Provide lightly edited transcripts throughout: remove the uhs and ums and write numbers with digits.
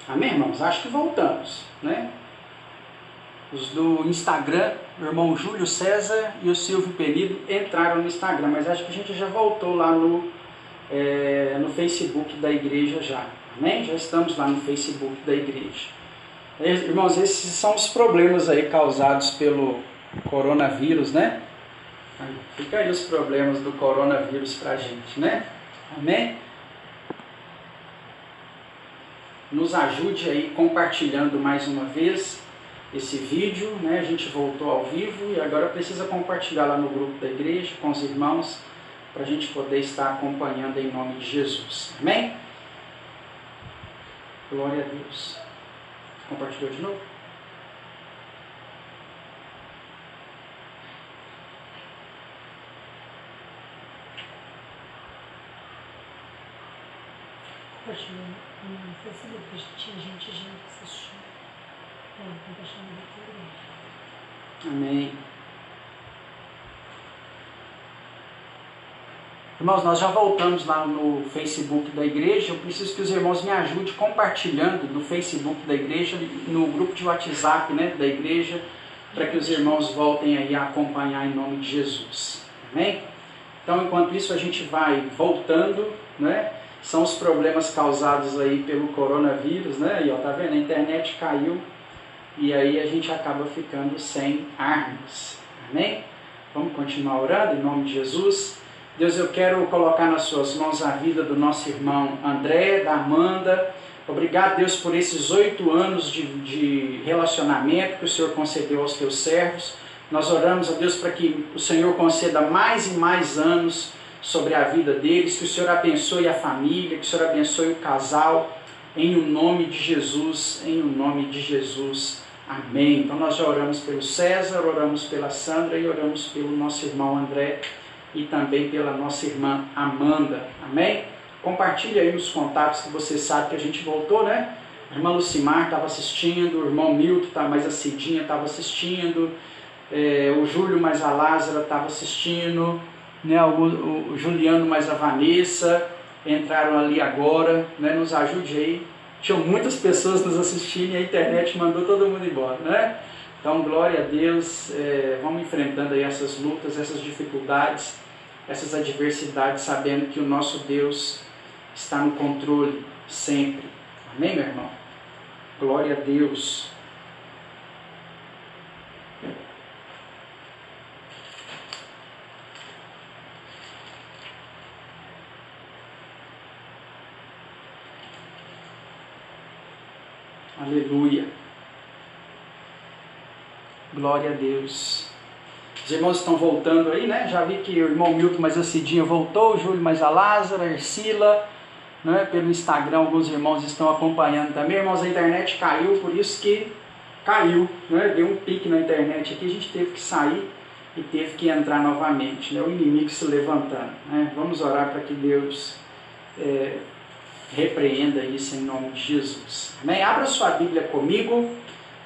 Amém, irmãos? Acho que voltamos, né? Os do Instagram, o irmão Júlio César e o Silvio Penido entraram no Instagram, mas acho que a gente já voltou lá no Facebook da igreja já. Amém? Já estamos lá no Facebook da igreja. Irmãos, esses são os problemas aí causados pelo coronavírus, né? Fica aí os problemas do coronavírus pra gente, né? Amém? Nos ajude aí compartilhando mais uma vez esse vídeo, né? A gente voltou ao vivo e agora precisa compartilhar lá no grupo da igreja com os irmãos para a gente poder estar acompanhando em nome de Jesus. Amém? Glória a Deus. Compartilhou de novo? Compartilhou no Facebook, tinha gente já assistindo. Compartilhando aqui. Amém. Irmãos, nós já voltamos lá no Facebook da igreja. Eu preciso que os irmãos me ajudem compartilhando do Facebook da igreja, no grupo de WhatsApp, né, da igreja, para que os irmãos voltem aí a acompanhar em nome de Jesus. Amém? Então, enquanto isso, a gente vai voltando, né? São os problemas causados aí pelo coronavírus, né? E ó, tá vendo? A internet caiu e aí a gente acaba ficando sem armas. Amém? Vamos continuar orando em nome de Jesus. Deus, eu quero colocar nas suas mãos a vida do nosso irmão André, da Amanda. Obrigado, Deus, por esses 8 anos de relacionamento que o Senhor concedeu aos teus servos. Nós oramos a Deus para que o Senhor conceda mais e mais anos sobre a vida deles, que o Senhor abençoe a família, que o Senhor abençoe o casal, em o nome de Jesus, em o nome de Jesus. Amém. Então nós já oramos pelo César, oramos pela Sandra e oramos pelo nosso irmão André e também pela nossa irmã Amanda. Amém? Compartilhe aí os contatos que você sabe que a gente voltou, né? A irmã Lucimar estava assistindo, o irmão Milton, mais a Cidinha, estava assistindo, o Júlio mais a Lázara estava assistindo, né? O Juliano mais a Vanessa entraram ali agora, né? Nos ajude aí. Tinham muitas pessoas nos assistindo e a internet mandou todo mundo embora, né? Então, glória a Deus, vamos enfrentando aí essas lutas, essas dificuldades, essas adversidades, sabendo que o nosso Deus está no controle sempre. Amém, meu irmão? Glória a Deus. Aleluia. Glória a Deus. Os irmãos estão voltando aí, né? Já vi que o irmão Milton mais a Cidinha voltou, o Júlio mais a Lázara, a Ercila, né? Pelo Instagram alguns irmãos estão acompanhando também. Irmãos, a internet caiu, por isso que caiu, né? Deu um pique na internet aqui, a gente teve que sair e teve que entrar novamente, né? O inimigo se levantando, né? Vamos orar para que Deus repreenda isso em nome de Jesus. Amém? Abra sua Bíblia comigo,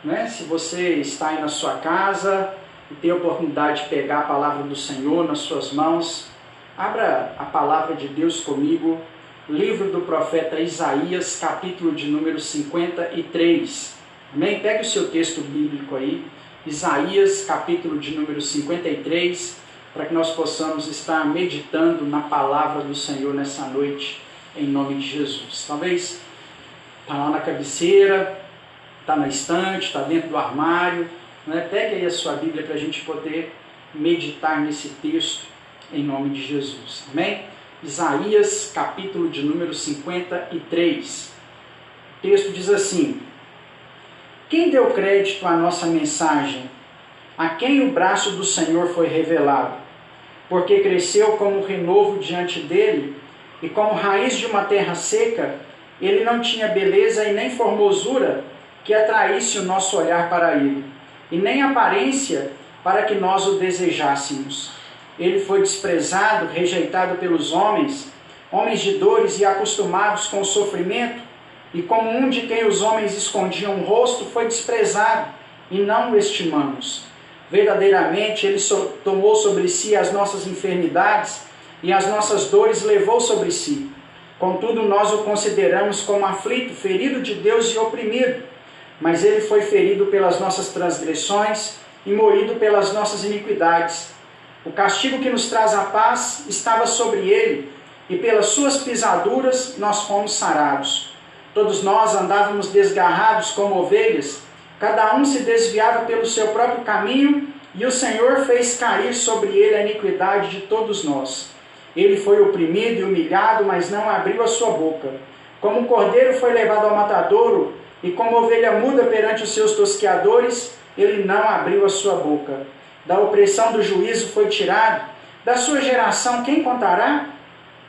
né? Se você está aí na sua casa e tem a oportunidade de pegar a palavra do Senhor nas suas mãos, abra a palavra de Deus comigo, livro do profeta Isaías, capítulo de número 53. Amém? Pegue o seu texto bíblico aí, Isaías, capítulo de número 53, para que nós possamos estar meditando na palavra do Senhor nessa noite, em nome de Jesus. Talvez está lá na cabeceira, está na estante, está dentro do armário, né? Pegue aí a sua Bíblia para a gente poder meditar nesse texto em nome de Jesus. Amém? Isaías, capítulo de número 53. O texto diz assim: quem deu crédito à nossa mensagem? A quem o braço do Senhor foi revelado? Porque cresceu como renovo diante dele, e como raiz de uma terra seca, ele não tinha beleza e nem formosura que atraísse o nosso olhar para ele, e nem aparência para que nós o desejássemos. Ele foi desprezado, rejeitado pelos homens, homens de dores e acostumados com o sofrimento, e como um de quem os homens escondiam o rosto, foi desprezado, e não o estimamos. Verdadeiramente, ele tomou sobre si as nossas enfermidades, e as nossas dores levou sobre si. Contudo, nós o consideramos como aflito, ferido de Deus e oprimido. Mas ele foi ferido pelas nossas transgressões e moído pelas nossas iniquidades. O castigo que nos traz a paz estava sobre ele, e pelas suas pisaduras nós fomos sarados. Todos nós andávamos desgarrados como ovelhas, cada um se desviava pelo seu próprio caminho, e o Senhor fez cair sobre ele a iniquidade de todos nós. Ele foi oprimido e humilhado, mas não abriu a sua boca. Como um cordeiro foi levado ao matadouro, e como ovelha muda perante os seus tosqueadores, ele não abriu a sua boca. Da opressão do juízo foi tirado. Da sua geração quem contará?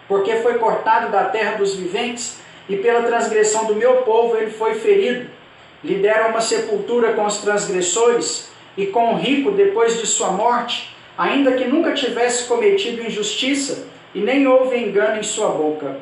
Porque foi cortado da terra dos viventes, e pela transgressão do meu povo ele foi ferido. Lhe deram uma sepultura com os transgressores, e com o rico depois de sua morte, ainda que nunca tivesse cometido injustiça, e nem houve engano em sua boca.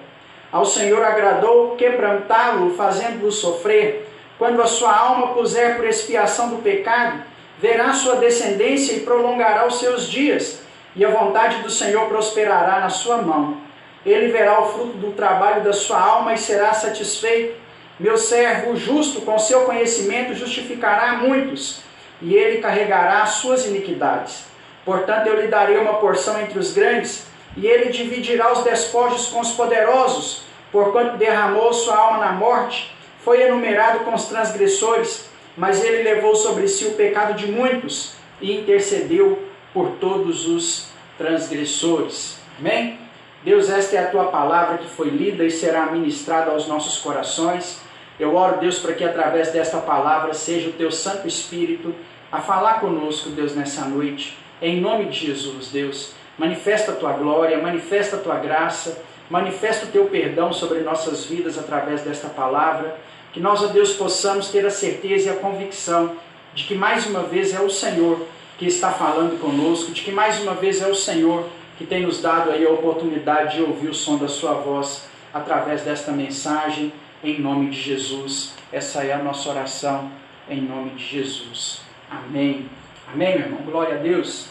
Ao Senhor agradou quebrantá-lo, fazendo-o sofrer. Quando a sua alma puser por expiação do pecado, verá sua descendência e prolongará os seus dias, e a vontade do Senhor prosperará na sua mão. Ele verá o fruto do trabalho da sua alma e será satisfeito. Meu servo, o justo, com seu conhecimento, justificará muitos, e ele carregará as suas iniquidades. Portanto, eu lhe darei uma porção entre os grandes, e ele dividirá os despojos com os poderosos, porquanto derramou sua alma na morte, foi enumerado com os transgressores, mas ele levou sobre si o pecado de muitos, e intercedeu por todos os transgressores. Amém? Deus, esta é a tua palavra que foi lida e será ministrada aos nossos corações. Eu oro, Deus, para que através desta palavra seja o teu Santo Espírito a falar conosco, Deus, nessa noite. Em nome de Jesus, Deus, manifesta a tua glória, manifesta a tua graça, manifesta o teu perdão sobre nossas vidas através desta palavra. Que nós, ó Deus, possamos ter a certeza e a convicção de que mais uma vez é o Senhor que está falando conosco, de que mais uma vez é o Senhor que tem nos dado aí a oportunidade de ouvir o som da sua voz através desta mensagem, em nome de Jesus. Essa é a nossa oração, em nome de Jesus. Amém. Amém, meu irmão? Glória a Deus.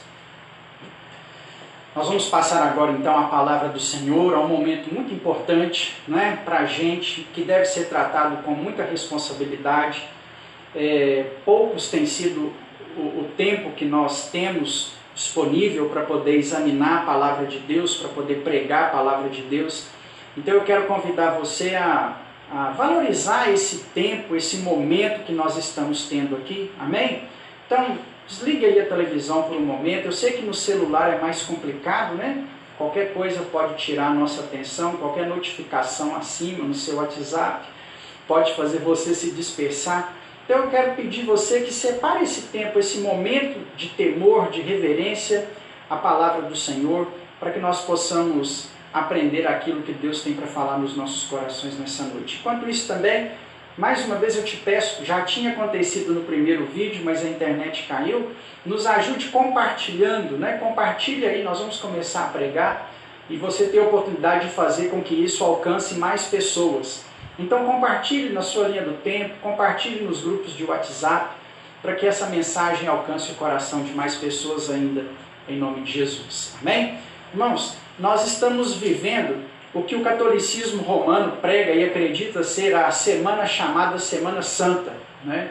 Nós vamos passar agora então a palavra do Senhor, a um momento muito importante, né, para a gente, que deve ser tratado com muita responsabilidade. Poucos tem sido o tempo que nós temos disponível para poder examinar a palavra de Deus, para poder pregar a palavra de Deus. Então eu quero convidar você a valorizar esse tempo, esse momento que nós estamos tendo aqui, amém? Então, desligue aí a televisão por um momento. Eu sei que no celular é mais complicado, né? Qualquer coisa pode tirar a nossa atenção, qualquer notificação acima no seu WhatsApp pode fazer você se dispersar. Então eu quero pedir você que separe esse tempo, esse momento de temor, de reverência à palavra do Senhor, para que nós possamos aprender aquilo que Deus tem para falar nos nossos corações nessa noite. Enquanto isso também, mais uma vez eu te peço, já tinha acontecido no primeiro vídeo, mas a internet caiu, nos ajude compartilhando, né? Compartilhe aí, nós vamos começar a pregar e você ter a oportunidade de fazer com que isso alcance mais pessoas. Então compartilhe na sua linha do tempo, compartilhe nos grupos de WhatsApp, para que essa mensagem alcance o coração de mais pessoas ainda, em nome de Jesus. Amém? Irmãos, nós estamos vivendo o que o catolicismo romano prega e acredita ser a semana chamada Semana Santa, né?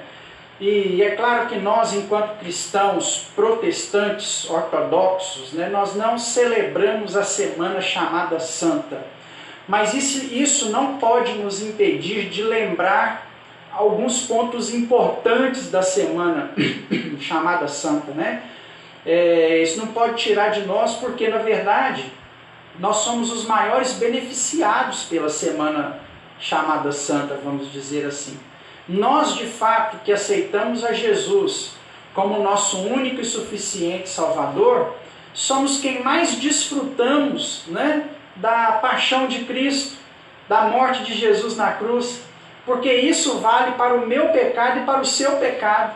E é claro que nós, enquanto cristãos protestantes, ortodoxos, né, nós não celebramos a semana chamada Santa. Mas isso não pode nos impedir de lembrar alguns pontos importantes da semana chamada Santa, né? Isso não pode tirar de nós, porque na verdade nós somos os maiores beneficiados pela semana chamada Santa, vamos dizer assim. Nós, de fato, que aceitamos a Jesus como nosso único e suficiente Salvador, somos quem mais desfrutamos, né, da paixão de Cristo, da morte de Jesus na cruz, porque isso vale para o meu pecado e para o seu pecado.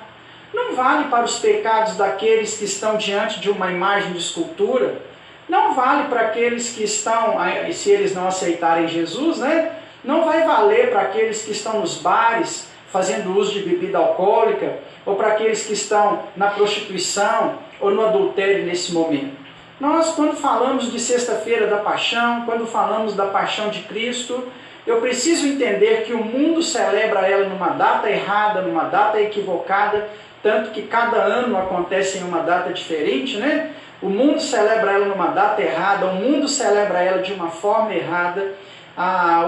Não vale para os pecados daqueles que estão diante de uma imagem de escultura, não vale para aqueles que estão, se eles não aceitarem Jesus, né? Não vai valer para aqueles que estão nos bares, fazendo uso de bebida alcoólica, ou para aqueles que estão na prostituição ou no adultério nesse momento. Nós, quando falamos de Sexta-feira da Paixão, quando falamos da Paixão de Cristo, eu preciso entender que o mundo celebra ela numa data errada, numa data equivocada, tanto que cada ano acontece em uma data diferente, né? O mundo celebra ela numa data errada, o mundo celebra ela de uma forma errada.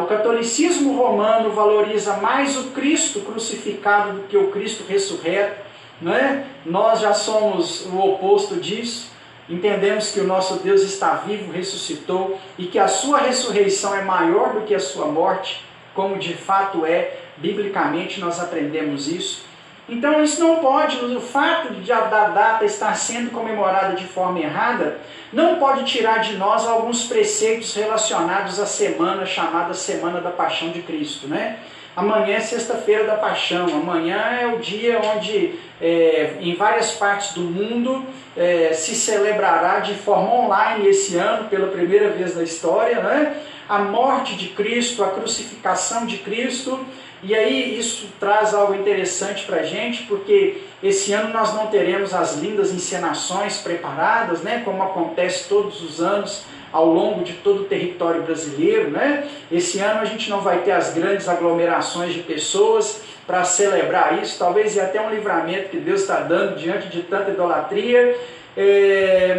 O catolicismo romano valoriza mais o Cristo crucificado do que o Cristo ressurreto, né? Nós já somos o oposto disso. Entendemos que o nosso Deus está vivo, ressuscitou, e que a sua ressurreição é maior do que a sua morte, como de fato é, biblicamente nós aprendemos isso. Então isso não pode, o fato da data estar sendo comemorada de forma errada, não pode tirar de nós alguns preceitos relacionados à semana chamada Semana da Paixão de Cristo, né? Amanhã é Sexta-feira da Paixão, amanhã é o dia onde em várias partes do mundo se celebrará de forma online esse ano, pela primeira vez na história, né? A morte de Cristo, a crucificação de Cristo. E aí isso traz algo interessante para a gente, porque esse ano nós não teremos as lindas encenações preparadas, né, como acontece todos os anos ao longo de todo o território brasileiro, né? Esse ano a gente não vai ter as grandes aglomerações de pessoas para celebrar isso, talvez é até um livramento que Deus está dando diante de tanta idolatria,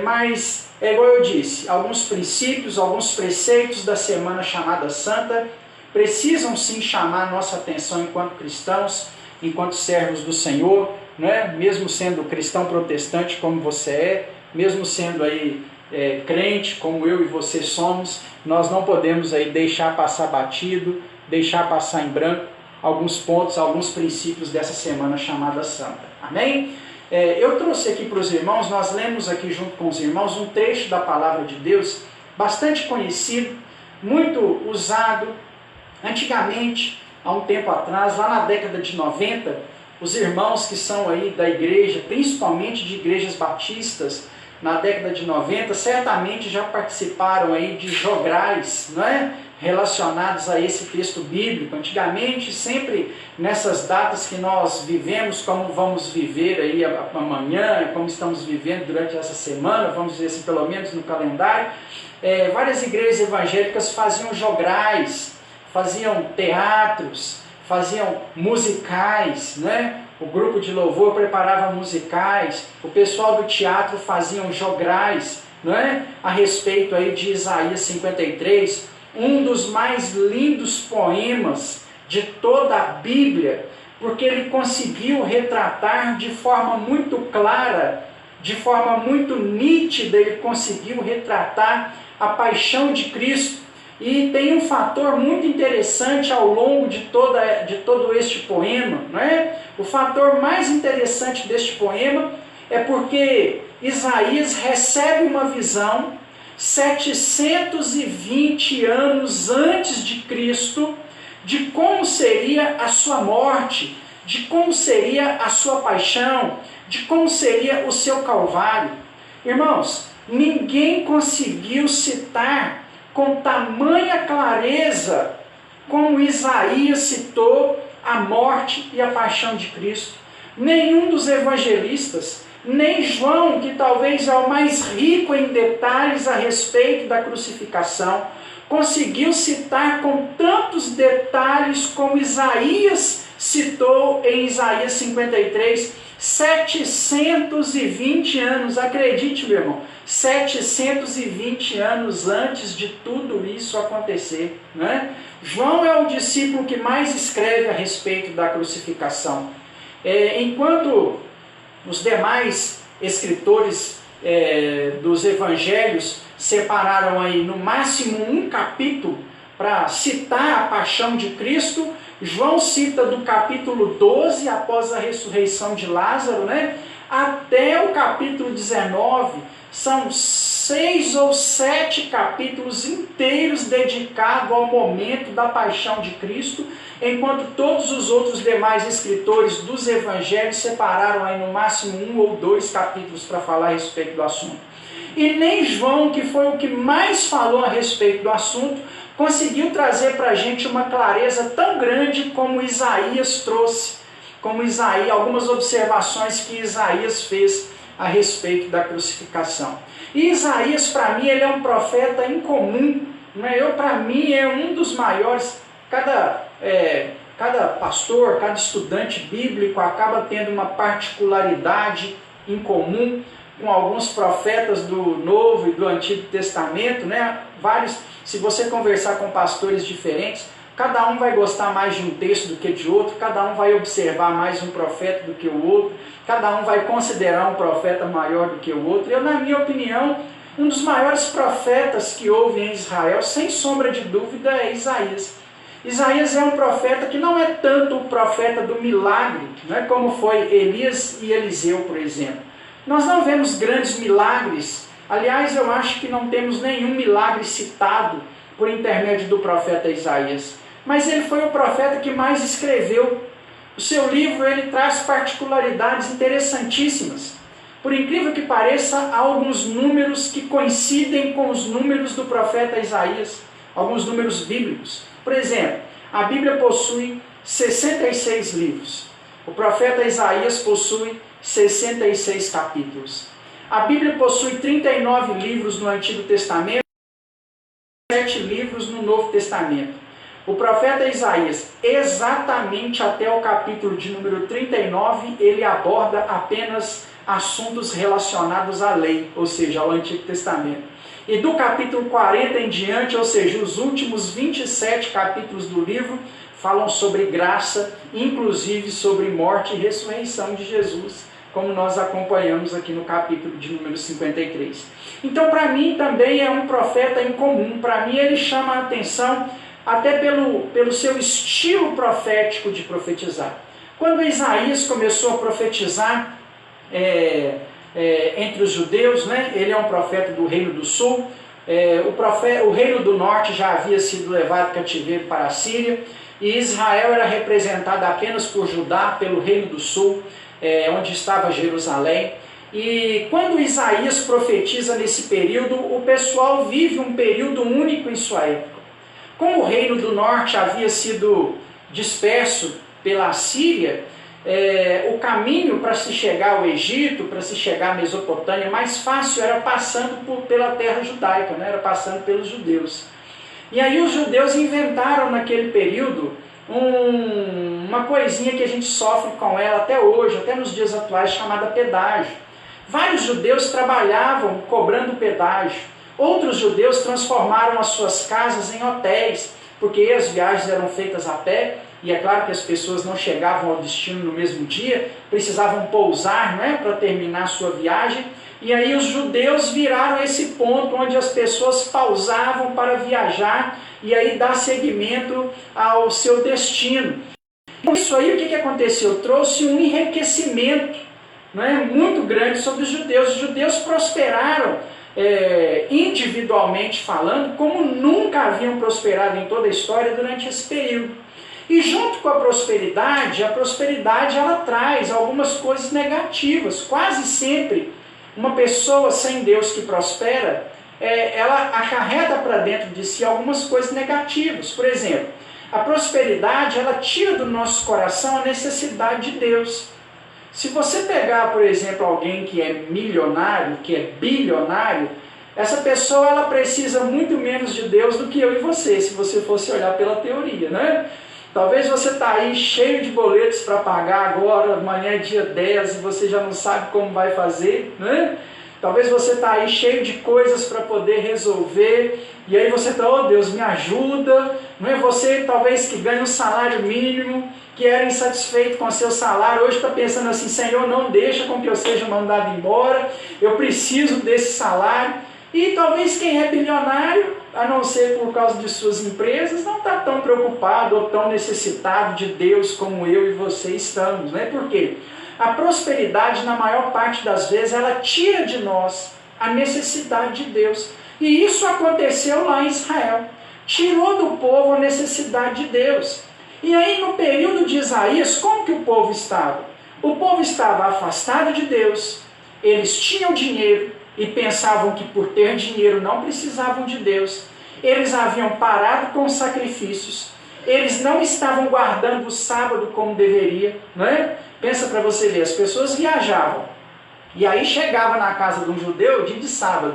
mas é igual eu disse, alguns princípios, alguns preceitos da semana chamada Santa precisam sim chamar nossa atenção enquanto cristãos, enquanto servos do Senhor, né? Mesmo sendo cristão protestante como você é, mesmo sendo aí crente como eu e você somos, nós não podemos aí deixar passar batido, deixar passar em branco alguns pontos, alguns princípios dessa semana chamada Santa. Amém? Eu trouxe aqui para os irmãos, nós lemos aqui junto com os irmãos um trecho da Palavra de Deus, bastante conhecido, muito usado. Antigamente, há um tempo atrás, lá na década de 90, os irmãos que são aí da igreja, principalmente de igrejas batistas, na década de 90, certamente já participaram aí de jograis, não é? Relacionados a esse texto bíblico. Antigamente, sempre nessas datas que nós vivemos, como vamos viver aí amanhã, como estamos vivendo durante essa semana, vamos dizer assim, pelo menos no calendário, várias igrejas evangélicas faziam jograis, faziam teatros, faziam musicais, né? O grupo de louvor preparava musicais, o pessoal do teatro faziam jograis, né? A respeito aí de Isaías 53, um dos mais lindos poemas de toda a Bíblia, porque ele conseguiu retratar de forma muito clara, de forma muito nítida, ele conseguiu retratar a paixão de Cristo. E tem um fator muito interessante ao longo de todo este poema, não é? O fator mais interessante deste poema é porque Isaías recebe uma visão 720 anos antes de Cristo, de como seria a sua morte, de como seria a sua paixão, de como seria o seu calvário. Irmãos, ninguém conseguiu citar com tamanha clareza como Isaías citou a morte e a paixão de Cristo. Nenhum dos evangelistas, nem João, que talvez é o mais rico em detalhes a respeito da crucificação, conseguiu citar com tantos detalhes como Isaías citou em Isaías 53, 720 anos, acredite meu irmão, 720 anos antes de tudo isso acontecer, né? João é o discípulo que mais escreve a respeito da crucificação. Enquanto os demais escritores dos evangelhos separaram aí no máximo um capítulo para citar a paixão de Cristo, João cita do capítulo 12, após a ressurreição de Lázaro, né, até o capítulo 19, são 6 ou 7 capítulos inteiros dedicados ao momento da paixão de Cristo, enquanto todos os outros demais escritores dos evangelhos separaram aí no máximo 1 ou 2 capítulos para falar a respeito do assunto. E nem João, que foi o que mais falou a respeito do assunto, conseguiu trazer para a gente uma clareza tão grande como Isaías trouxe, como Isaías, algumas observações que Isaías fez a respeito da crucificação. E Isaías, para mim, ele é um profeta incomum. Para mim, é um dos maiores. Cada pastor, cada estudante bíblico acaba tendo uma particularidade em comum com alguns profetas do Novo e do Antigo Testamento, se você conversar com pastores diferentes, cada um vai gostar mais de um texto do que de outro, cada um vai observar mais um profeta do que o outro, cada um vai considerar um profeta maior do que o outro. Na minha opinião, um dos maiores profetas que houve em Israel, sem sombra de dúvida, é Isaías. Isaías é um profeta que não é tanto o profeta do milagre, como foi Elias e Eliseu, por exemplo. Nós não vemos grandes milagres. Aliás, eu acho que não temos nenhum milagre citado por intermédio do profeta Isaías. Mas ele foi o profeta que mais escreveu. O seu livro ele traz particularidades interessantíssimas. Por incrível que pareça, há alguns números que coincidem com os números do profeta Isaías, alguns números bíblicos. Por exemplo, a Bíblia possui 66 livros. O profeta Isaías possui 66 capítulos. A Bíblia possui 39 livros no Antigo Testamento e 7 livros no Novo Testamento. O profeta Isaías, exatamente até o capítulo de número 39, ele aborda apenas assuntos relacionados à lei, ou seja, ao Antigo Testamento. E do capítulo 40 em diante, ou seja, os últimos 27 capítulos do livro, falam sobre graça, inclusive sobre morte e ressurreição de Jesus, como nós acompanhamos aqui no capítulo de número 53. Então, para mim, também é um profeta incomum. Para mim, ele chama a atenção até pelo seu estilo profético de profetizar. Quando Isaías começou a profetizar entre os judeus, ele é um profeta do Reino do Sul, o Reino do Norte já havia sido levado cativeiro para a Síria, e Israel era representada apenas por Judá, pelo Reino do Sul, onde estava Jerusalém. E quando Isaías profetiza nesse período, o pessoal vive um período único em sua época. Como o Reino do Norte havia sido disperso pela Síria, o caminho para se chegar ao Egito, para se chegar à Mesopotâmia, mais fácil era passando pela terra judaica, era passando pelos judeus. E aí os judeus inventaram naquele período uma coisinha que a gente sofre com ela até hoje, até nos dias atuais, chamada pedágio. Vários judeus trabalhavam cobrando pedágio. Outros judeus transformaram as suas casas em hotéis, porque as viagens eram feitas a pé, e é claro que as pessoas não chegavam ao destino no mesmo dia, precisavam pousar para terminar a sua viagem. E aí os judeus viraram esse ponto onde as pessoas pausavam para viajar e aí dar seguimento ao seu destino. Isso aí, o que aconteceu? Trouxe um enriquecimento muito grande sobre os judeus. Os judeus prosperaram individualmente falando, como nunca haviam prosperado em toda a história durante esse período. E junto com a prosperidade ela traz algumas coisas negativas. Quase sempre uma pessoa sem Deus que prospera, ela acarreta para dentro de si algumas coisas negativas. Por exemplo, a prosperidade ela tira do nosso coração a necessidade de Deus. Se você pegar, por exemplo, alguém que é milionário, que é bilionário, essa pessoa ela precisa muito menos de Deus do que eu e você, se você fosse olhar pela teoria, Talvez você está aí cheio de boletos para pagar agora, amanhã é dia 10 e você já não sabe como vai fazer, Talvez você está aí cheio de coisas para poder resolver, e aí você está, oh Deus, me ajuda, Você talvez que ganha um salário mínimo, que era insatisfeito com o seu salário, hoje está pensando assim, Senhor, não deixa com que eu seja mandado embora, eu preciso desse salário. E talvez quem é bilionário, a não ser por causa de suas empresas, não está tão preocupado ou tão necessitado de Deus como eu e você estamos. Por quê? A prosperidade, na maior parte das vezes, ela tira de nós a necessidade de Deus. E isso aconteceu lá em Israel. Tirou do povo a necessidade de Deus. E aí, no período de Isaías, como que o povo estava? O povo estava afastado de Deus, eles tinham dinheiro, e pensavam que por ter dinheiro não precisavam de Deus. Eles haviam parado com os sacrifícios. Eles não estavam guardando o sábado como deveria. Pensa para você ver, as pessoas viajavam. E aí chegava na casa de um judeu dia de sábado.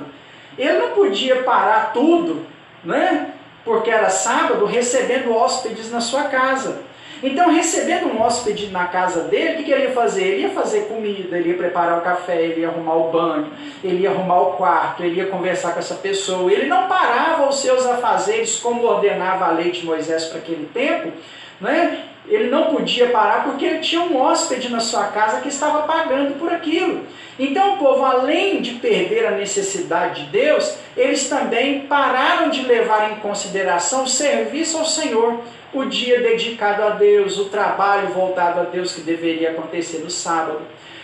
Ele não podia parar tudo, né? Porque era sábado, recebendo hóspedes na sua casa. Então, recebendo um hóspede na casa dele, o que ele ia fazer? Ele ia fazer comida, ele ia preparar o café, ele ia arrumar o banho, ele ia arrumar o quarto, ele ia conversar com essa pessoa. Ele não parava os seus afazeres como ordenava a lei de Moisés para aquele tempo, né? Ele não podia parar porque ele tinha um hóspede na sua casa que estava pagando por aquilo. Então o povo, além de perder a necessidade de Deus, eles também pararam de levar em consideração o serviço ao Senhor, o dia dedicado a Deus, o trabalho voltado a Deus que deveria acontecer no sábado.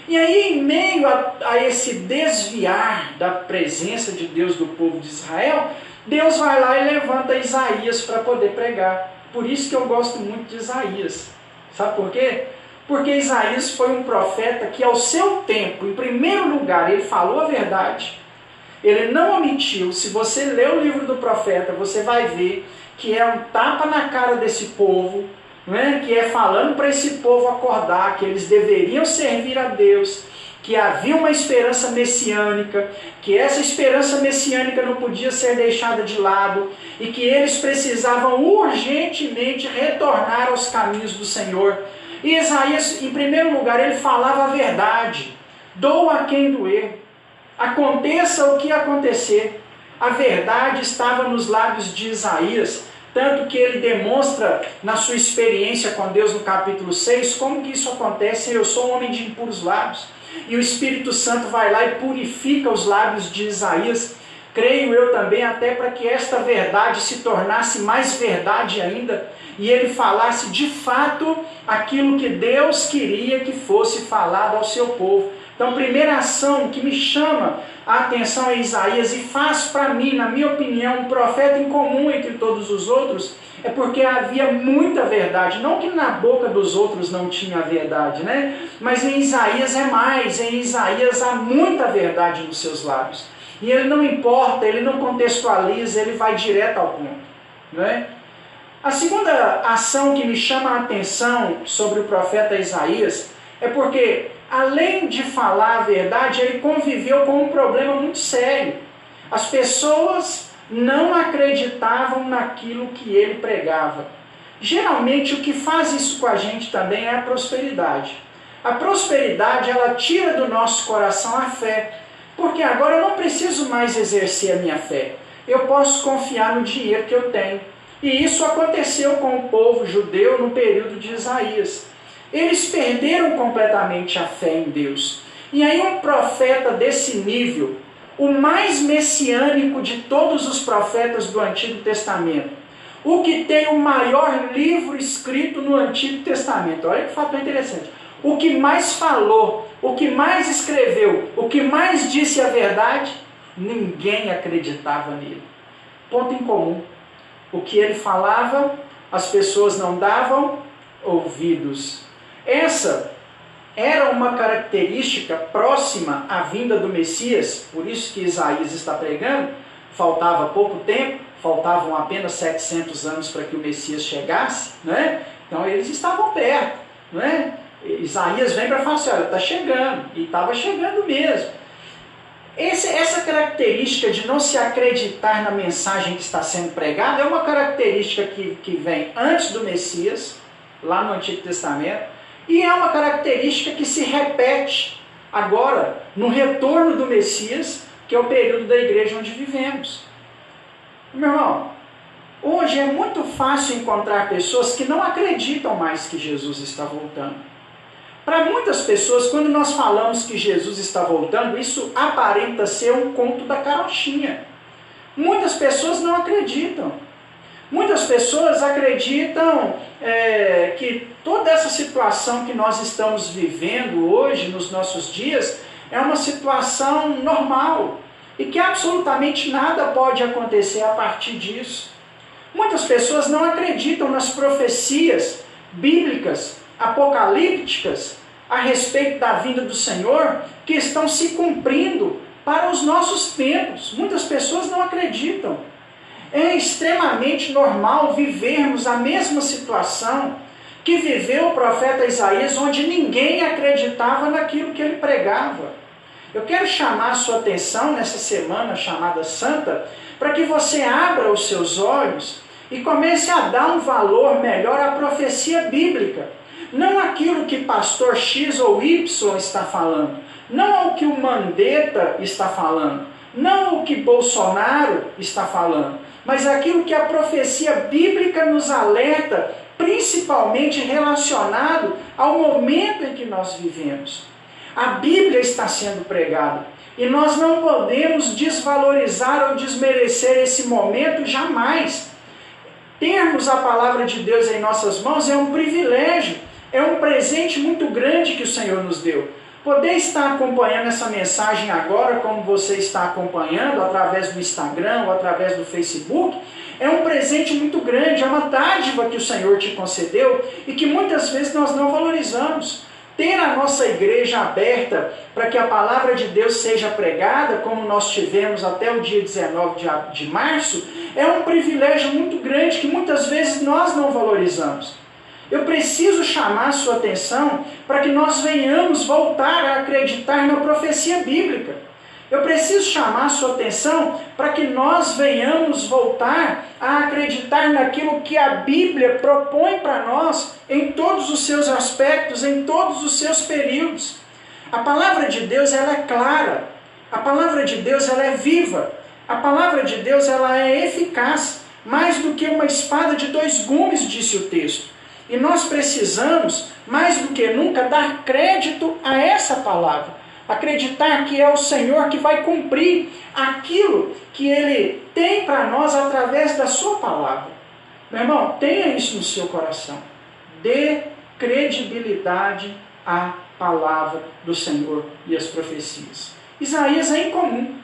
E aí, em meio a esse desviar da presença de Deus do povo de Israel, Deus vai lá e levanta Isaías para poder pregar. Por isso que eu gosto muito de Isaías. Sabe por quê? Porque Isaías foi um profeta que ao seu tempo, em primeiro lugar, ele falou a verdade. Ele não omitiu. Se você ler o livro do profeta, você vai ver que é um tapa na cara desse povo, não é? Que é falando para esse povo acordar, que eles deveriam servir a Deus, que havia uma esperança messiânica, que essa esperança messiânica não podia ser deixada de lado e que eles precisavam urgentemente retornar aos caminhos do Senhor. E Isaías, em primeiro lugar, ele falava a verdade. Doa a quem doer. Aconteça o que acontecer. A verdade estava nos lábios de Isaías, tanto que ele demonstra na sua experiência com Deus no capítulo 6, como que isso acontece. Eu sou um homem de impuros lábios. E o Espírito Santo vai lá e purifica os lábios de Isaías. Creio eu também até para que esta verdade se tornasse mais verdade ainda. E ele falasse de fato aquilo que Deus queria que fosse falado ao seu povo. Então, a primeira ação que me chama a atenção é Isaías e faz para mim, na minha opinião, um profeta em comum entre todos os outros, é porque havia muita verdade. Não que na boca dos outros não tinha verdade, né? Mas em Isaías é mais. Em Isaías há muita verdade nos seus lábios. E ele não importa, ele não contextualiza, ele vai direto ao ponto, não é? A segunda ação que me chama a atenção sobre o profeta Isaías é porque, além de falar a verdade, ele conviveu com um problema muito sério. As pessoas não acreditavam naquilo que ele pregava. Geralmente, o que faz isso com a gente também é a prosperidade. A prosperidade, ela tira do nosso coração a fé. Porque agora eu não preciso mais exercer a minha fé. Eu posso confiar no dinheiro que eu tenho. E isso aconteceu com o povo judeu no período de Isaías. Eles perderam completamente a fé em Deus. E aí um profeta desse nível, o mais messiânico de todos os profetas do Antigo Testamento, o que tem o maior livro escrito no Antigo Testamento, olha que fato interessante, o que mais falou, o que mais escreveu, o que mais disse a verdade, ninguém acreditava nele. Ponto em comum. O que ele falava, as pessoas não davam ouvidos. Essa era uma característica próxima à vinda do Messias, por isso que Isaías está pregando. Faltava pouco tempo, faltavam apenas 700 anos para que o Messias chegasse, né? Então eles estavam perto, né? Isaías vem para falar assim, olha, está chegando, e estava chegando mesmo. Essa característica de não se acreditar na mensagem que está sendo pregada é uma característica que vem antes do Messias, lá no Antigo Testamento, e é uma característica que se repete agora no retorno do Messias, que é o período da igreja onde vivemos. Meu irmão, hoje é muito fácil encontrar pessoas que não acreditam mais que Jesus está voltando. Para muitas pessoas, quando nós falamos que Jesus está voltando, isso aparenta ser um conto da carochinha. Muitas pessoas não acreditam. Muitas pessoas acreditam que toda essa situação que nós estamos vivendo hoje, nos nossos dias, é uma situação normal e que absolutamente nada pode acontecer a partir disso. Muitas pessoas não acreditam nas profecias bíblicas, apocalípticas, a respeito da vinda do Senhor, que estão se cumprindo para os nossos tempos. Muitas pessoas não acreditam. É extremamente normal vivermos a mesma situação que viveu o profeta Isaías, onde ninguém acreditava naquilo que ele pregava. Eu quero chamar a sua atenção nessa semana chamada Santa, para que você abra os seus olhos e comece a dar um valor melhor à profecia bíblica. Não aquilo que pastor X ou Y está falando, não o que o Mandetta está falando, não o que Bolsonaro está falando, mas aquilo que a profecia bíblica nos alerta, principalmente relacionado ao momento em que nós vivemos. A Bíblia está sendo pregada e nós não podemos desvalorizar ou desmerecer esse momento jamais. Termos a palavra de Deus em nossas mãos é um privilégio, é um presente muito grande que o Senhor nos deu. Poder estar acompanhando essa mensagem agora, como você está acompanhando, através do Instagram ou através do Facebook, é um presente muito grande, é uma dádiva que o Senhor te concedeu e que muitas vezes nós não valorizamos. Ter a nossa igreja aberta para que a palavra de Deus seja pregada, como nós tivemos até o dia 19 de março, é um privilégio muito grande que muitas vezes nós não valorizamos. Eu preciso chamar a sua atenção para que nós venhamos voltar a acreditar na profecia bíblica. Eu preciso chamar a sua atenção para que nós venhamos voltar a acreditar naquilo que a Bíblia propõe para nós em todos os seus aspectos, em todos os seus períodos. A palavra de Deus ela é clara, a palavra de Deus ela é viva, a palavra de Deus ela é eficaz, mais do que uma espada de dois gumes, disse o texto. E nós precisamos, mais do que nunca, dar crédito a essa palavra. Acreditar que é o Senhor que vai cumprir aquilo que Ele tem para nós através da sua palavra. Meu irmão, tenha isso no seu coração. Dê credibilidade à palavra do Senhor e às profecias. Isaías é incomum.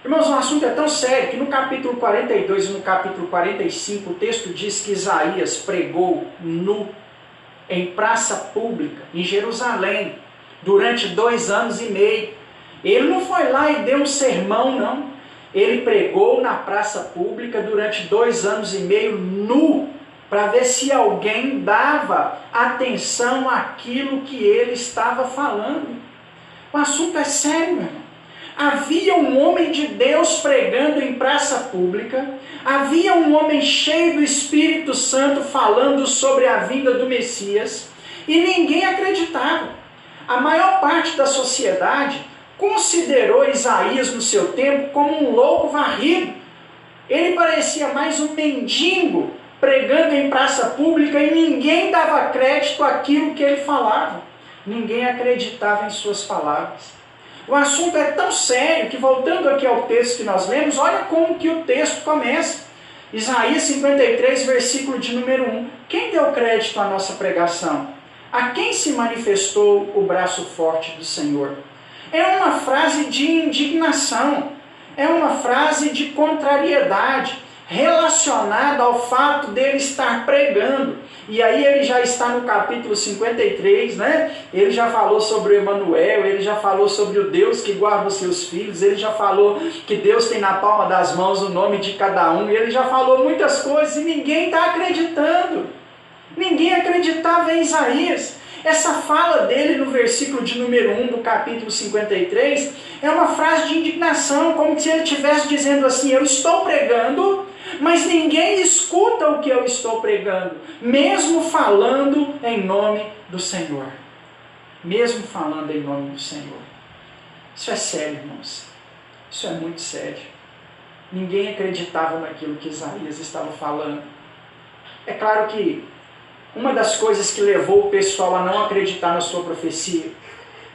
Irmãos, o assunto é tão sério que no capítulo 42 e no capítulo 45 o texto diz que Isaías pregou nu em praça pública, em Jerusalém, durante 2 anos e meio. Ele não foi lá e deu um sermão, não. Ele pregou na praça pública durante 2 anos e meio nu, para ver se alguém dava atenção àquilo que ele estava falando. O assunto é sério, meu irmão. Havia um homem de Deus pregando em praça pública, havia um homem cheio do Espírito Santo falando sobre a vinda do Messias, e ninguém acreditava. A maior parte da sociedade considerou Isaías no seu tempo como um louco varrido. Ele parecia mais um mendigo pregando em praça pública e ninguém dava crédito àquilo que ele falava. Ninguém acreditava em suas palavras. O assunto é tão sério que, voltando aqui ao texto que nós lemos, olha como que o texto começa. Isaías 53, versículo de número 1. Quem deu crédito à nossa pregação? A quem se manifestou o braço forte do Senhor? É uma frase de indignação, é uma frase de contrariedade, relacionada ao fato dele estar pregando. E aí ele já está no capítulo 53, né? Ele já falou sobre o Emanuel, ele já falou sobre o Deus que guarda os seus filhos, ele já falou que Deus tem na palma das mãos o nome de cada um, ele já falou muitas coisas e ninguém está acreditando. Ninguém acreditava em Isaías. Essa fala dele no versículo de número 1 do capítulo 53 é uma frase de indignação, como se ele estivesse dizendo assim: eu estou pregando, mas ninguém escuta o que eu estou pregando, mesmo falando em nome do Senhor. Mesmo falando em nome do Senhor. Isso é sério, irmãos. Isso é muito sério. Ninguém acreditava naquilo que Isaías estava falando. É claro que uma das coisas que levou o pessoal a não acreditar na sua profecia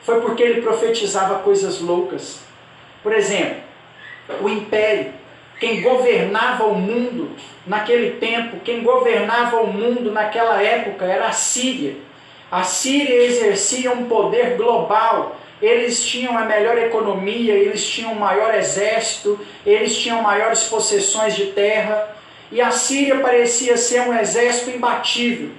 foi porque ele profetizava coisas loucas. Por exemplo, o império, quem governava o mundo naquele tempo, quem governava o mundo naquela época era a Síria. A Síria exercia um poder global. Eles tinham a melhor economia, eles tinham o maior exército, eles tinham maiores possessões de terra. E a Síria parecia ser um exército imbatível.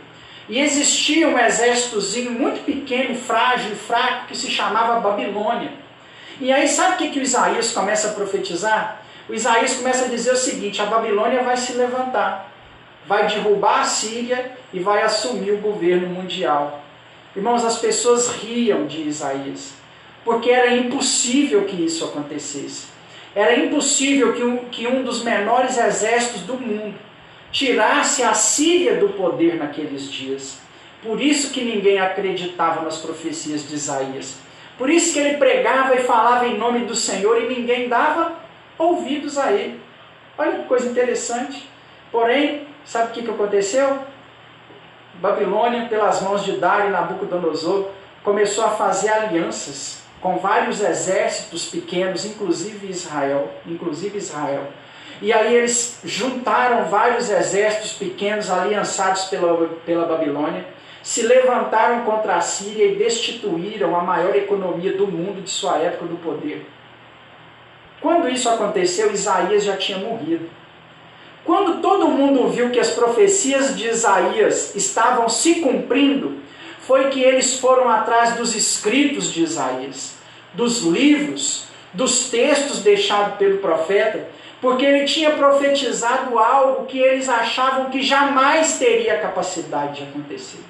E existia um exércitozinho muito pequeno, frágil e fraco, que se chamava Babilônia. E aí sabe o que o Isaías começa a profetizar? O Isaías começa a dizer o seguinte: a Babilônia vai se levantar, vai derrubar a Síria e vai assumir o governo mundial. Irmãos, as pessoas riam de Isaías. porque era impossível que isso acontecesse. Era impossível que um dos menores exércitos do mundo tirasse a Síria do poder naqueles dias. Por isso que ninguém acreditava nas profecias de Isaías. Por isso que ele pregava e falava em nome do Senhor e ninguém dava ouvidos a ele. Olha que coisa interessante. Porém, sabe o que aconteceu? Babilônia, pelas mãos de Dário e Nabucodonosor, começou a fazer alianças com vários exércitos pequenos, inclusive Israel. E aí eles juntaram vários exércitos pequenos aliançados pela Babilônia, se levantaram contra a Síria e destituíram a maior economia do mundo de sua época do poder. Quando isso aconteceu, Isaías já tinha morrido. Quando todo mundo viu que as profecias de Isaías estavam se cumprindo, foi que eles foram atrás dos escritos de Isaías, dos livros, dos textos deixados pelo profeta, porque ele tinha profetizado algo que eles achavam que jamais teria capacidade de acontecer.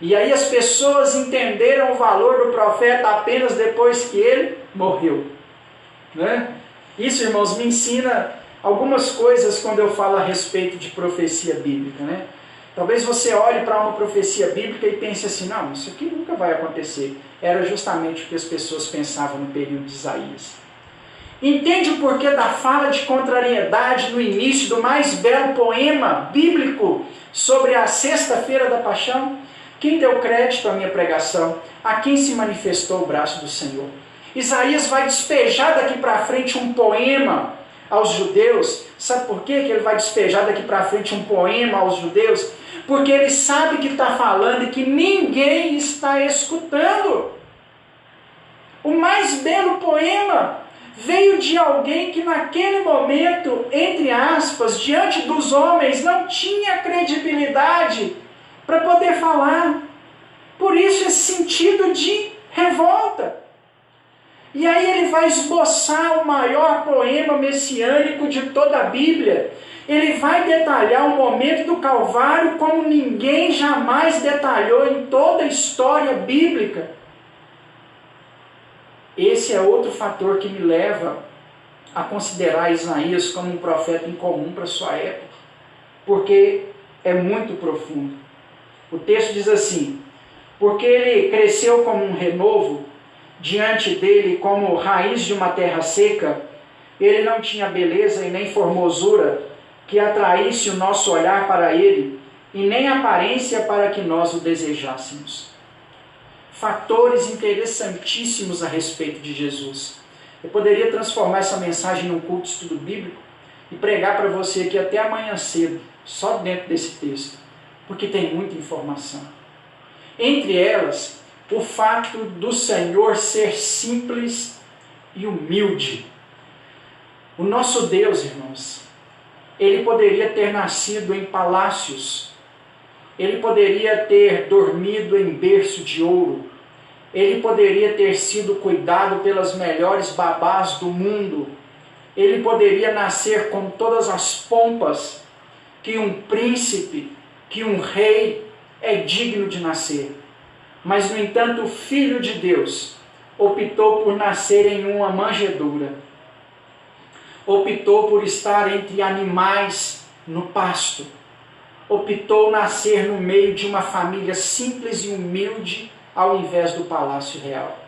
E aí as pessoas entenderam o valor do profeta apenas depois que ele morreu. Né? Isso, irmãos, me ensina algumas coisas quando eu falo a respeito de profecia bíblica. Né? Talvez você olhe para uma profecia bíblica e pense assim, não, isso aqui nunca vai acontecer. Era justamente o que as pessoas pensavam no período de Isaías. Entende o porquê da fala de contrariedade no início do mais belo poema bíblico sobre a sexta-feira da paixão? Quem deu crédito à minha pregação? A quem se manifestou o braço do Senhor? Isaías vai despejar daqui para frente um poema aos judeus. Sabe por quê que ele vai despejar daqui para frente um poema aos judeus? Porque ele sabe que está falando e que ninguém está escutando. O mais belo poema veio de alguém que naquele momento, entre aspas, diante dos homens, não tinha credibilidade para poder falar. Por isso esse sentido de revolta. E aí ele vai esboçar o maior poema messiânico de toda a Bíblia. Ele vai detalhar o momento do Calvário como ninguém jamais detalhou em toda a história bíblica. Esse é outro fator que me leva a considerar Isaías como um profeta incomum para a sua época, porque é muito profundo. O texto diz assim: porque ele cresceu como um renovo, diante dele como raiz de uma terra seca, ele não tinha beleza e nem formosura que atraísse o nosso olhar para ele, e nem aparência para que nós o desejássemos. Fatores interessantíssimos a respeito de Jesus. Eu poderia transformar essa mensagem num culto de estudo bíblico e pregar para você aqui até amanhã cedo, só dentro desse texto, porque tem muita informação. Entre elas, o fato do Senhor ser simples e humilde. O nosso Deus, irmãos, ele poderia ter nascido em palácios, ele poderia ter dormido em berço de ouro, ele poderia ter sido cuidado pelas melhores babás do mundo, ele poderia nascer com todas as pompas que um príncipe, que um rei é digno de nascer. Mas, no entanto, o Filho de Deus optou por nascer em uma manjedoura, optou por estar entre animais no pasto, optou nascer no meio de uma família simples e humilde, ao invés do palácio real.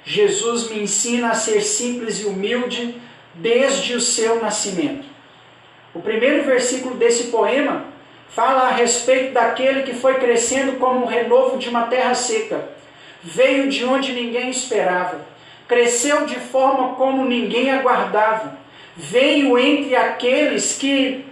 Jesus me ensina a ser simples e humilde desde o seu nascimento. O primeiro versículo desse poema fala a respeito daquele que foi crescendo como um renovo de uma terra seca. Veio de onde ninguém esperava. Cresceu de forma como ninguém aguardava. Veio entre aqueles que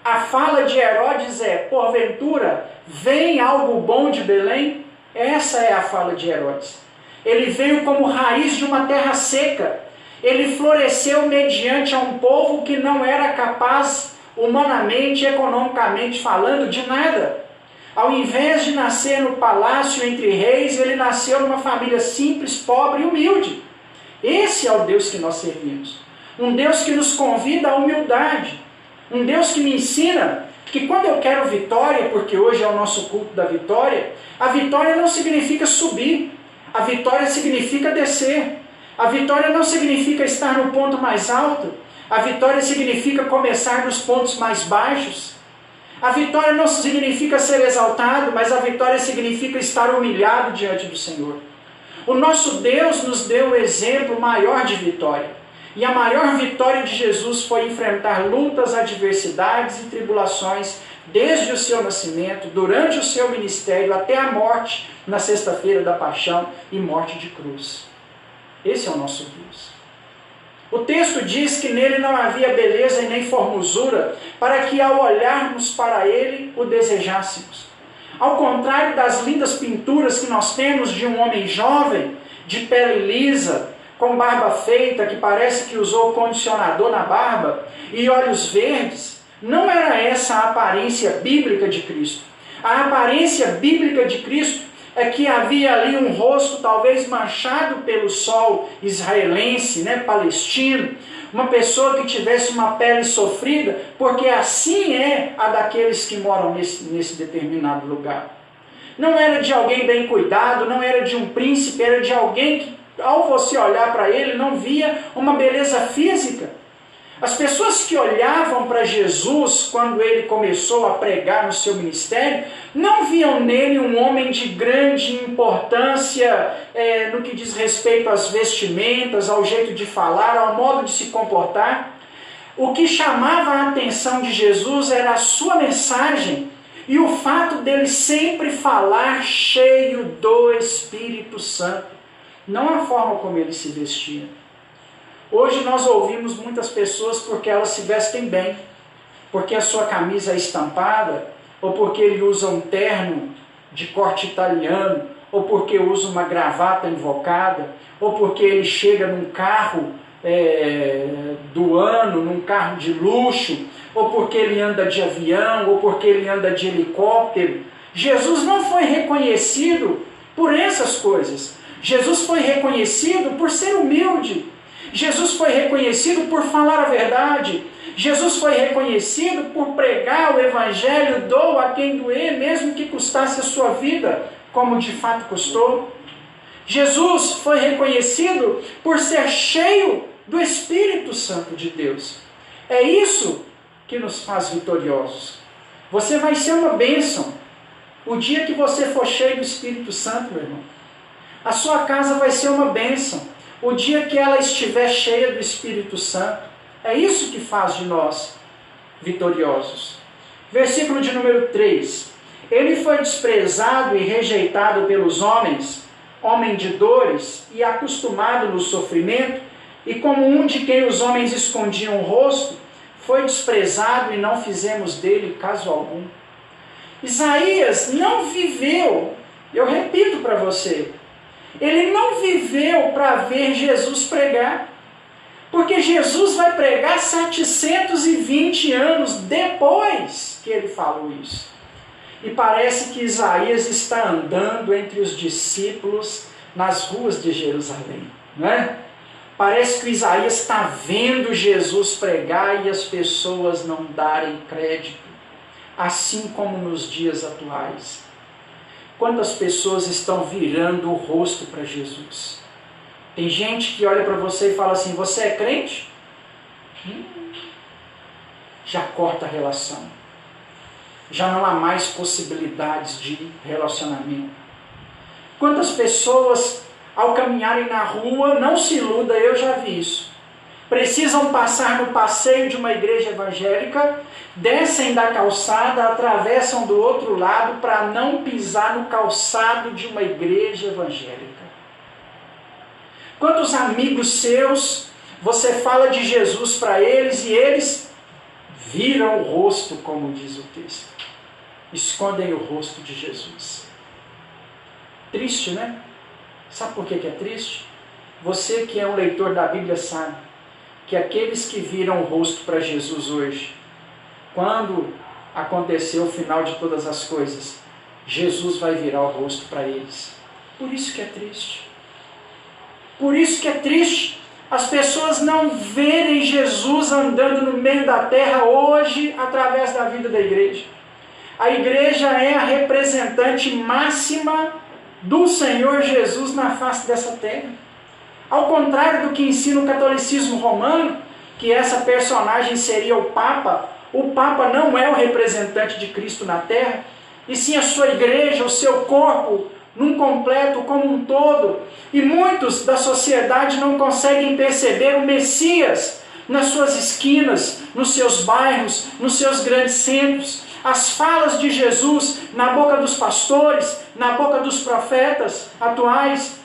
a fala de Herodes é: porventura, vem algo bom de Belém? Essa é a fala de Herodes. Ele veio como raiz de uma terra seca. Ele floresceu mediante a um povo que não era capaz, humanamente e economicamente falando, de nada. Ao invés de nascer no palácio entre reis, ele nasceu numa família simples, pobre e humilde. Esse é o Deus que nós servimos. Um Deus que nos convida à humildade. Um Deus que me ensina que quando eu quero vitória, porque hoje é o nosso culto da vitória, a vitória não significa subir. A vitória significa descer. A vitória não significa estar no ponto mais alto. A vitória significa começar nos pontos mais baixos. A vitória não significa ser exaltado, mas a vitória significa estar humilhado diante do Senhor. O nosso Deus nos deu o exemplo maior de vitória. E a maior vitória de Jesus foi enfrentar lutas, adversidades e tribulações desde o seu nascimento, durante o seu ministério, até a morte, na sexta-feira da paixão e morte de cruz. Esse é o nosso Deus. O texto diz que nele não havia beleza e nem formosura, para que ao olharmos para ele, o desejássemos. Ao contrário das lindas pinturas que nós temos de um homem jovem, de pele lisa, com barba feita, que parece que usou condicionador na barba, e olhos verdes, não era essa a aparência bíblica de Cristo. A aparência bíblica de Cristo é que havia ali um rosto talvez manchado pelo sol israelense, palestino, uma pessoa que tivesse uma pele sofrida, porque assim é a daqueles que moram nesse determinado lugar. Não era de alguém bem cuidado, não era de um príncipe, era de alguém que, ao você olhar para ele, não via uma beleza física. As pessoas que olhavam para Jesus quando ele começou a pregar no seu ministério, não viam nele um homem de grande importância no que diz respeito às vestimentas, ao jeito de falar, ao modo de se comportar. O que chamava a atenção de Jesus era a sua mensagem e o fato dele sempre falar cheio do Espírito Santo, não a forma como ele se vestia. Hoje nós ouvimos muitas pessoas porque elas se vestem bem, porque a sua camisa é estampada, ou porque ele usa um terno de corte italiano, ou porque usa uma gravata invocada, ou porque ele chega num carro do ano, num carro de luxo, ou porque ele anda de avião, ou porque ele anda de helicóptero. Jesus não foi reconhecido por essas coisas. Jesus foi reconhecido por ser humilde. Jesus foi reconhecido por falar a verdade. Jesus foi reconhecido por pregar o Evangelho, doa a quem doer, mesmo que custasse a sua vida, como de fato custou. Jesus foi reconhecido por ser cheio do Espírito Santo de Deus. É isso que nos faz vitoriosos. Você vai ser uma bênção o dia que você for cheio do Espírito Santo, meu irmão. A sua casa vai ser uma bênção o dia que ela estiver cheia do Espírito Santo. É isso que faz de nós vitoriosos. Versículo de número 3. Ele foi desprezado e rejeitado pelos homens, homem de dores e acostumado no sofrimento, e como um de quem os homens escondiam o rosto, foi desprezado e não fizemos dele caso algum. Isaías não viveu, eu repito para você, ele não viveu para ver Jesus pregar, porque Jesus vai pregar 720 anos depois que ele falou isso. E parece que Isaías está andando entre os discípulos nas ruas de Jerusalém, não é? Parece que Isaías está vendo Jesus pregar e as pessoas não darem crédito, assim como nos dias atuais. Quantas pessoas estão virando o rosto para Jesus? Tem gente que olha para você e fala assim, você é crente? Já corta a relação. Já não há mais possibilidades de relacionamento. Quantas pessoas, ao caminharem na rua, não se iluda, eu já vi isso, precisam passar no passeio de uma igreja evangélica, descem da calçada, atravessam do outro lado para não pisar no calçado de uma igreja evangélica. Quantos amigos seus, você fala de Jesus para eles e eles viram o rosto, como diz o texto. Escondem o rosto de Jesus. Triste, né? Sabe por que é triste? Você que é um leitor da Bíblia sabe que aqueles que viram o rosto para Jesus hoje, quando acontecer o final de todas as coisas, Jesus vai virar o rosto para eles. Por isso que é triste. Por isso que é triste as pessoas não verem Jesus andando no meio da terra hoje através da vida da igreja. A igreja é a representante máxima do Senhor Jesus na face dessa terra. Ao contrário do que ensina o catolicismo romano, que essa personagem seria o Papa não é o representante de Cristo na terra, e sim a sua igreja, o seu corpo, num completo, como um todo. E muitos da sociedade não conseguem perceber o Messias nas suas esquinas, nos seus bairros, nos seus grandes centros. As falas de Jesus na boca dos pastores, na boca dos profetas atuais.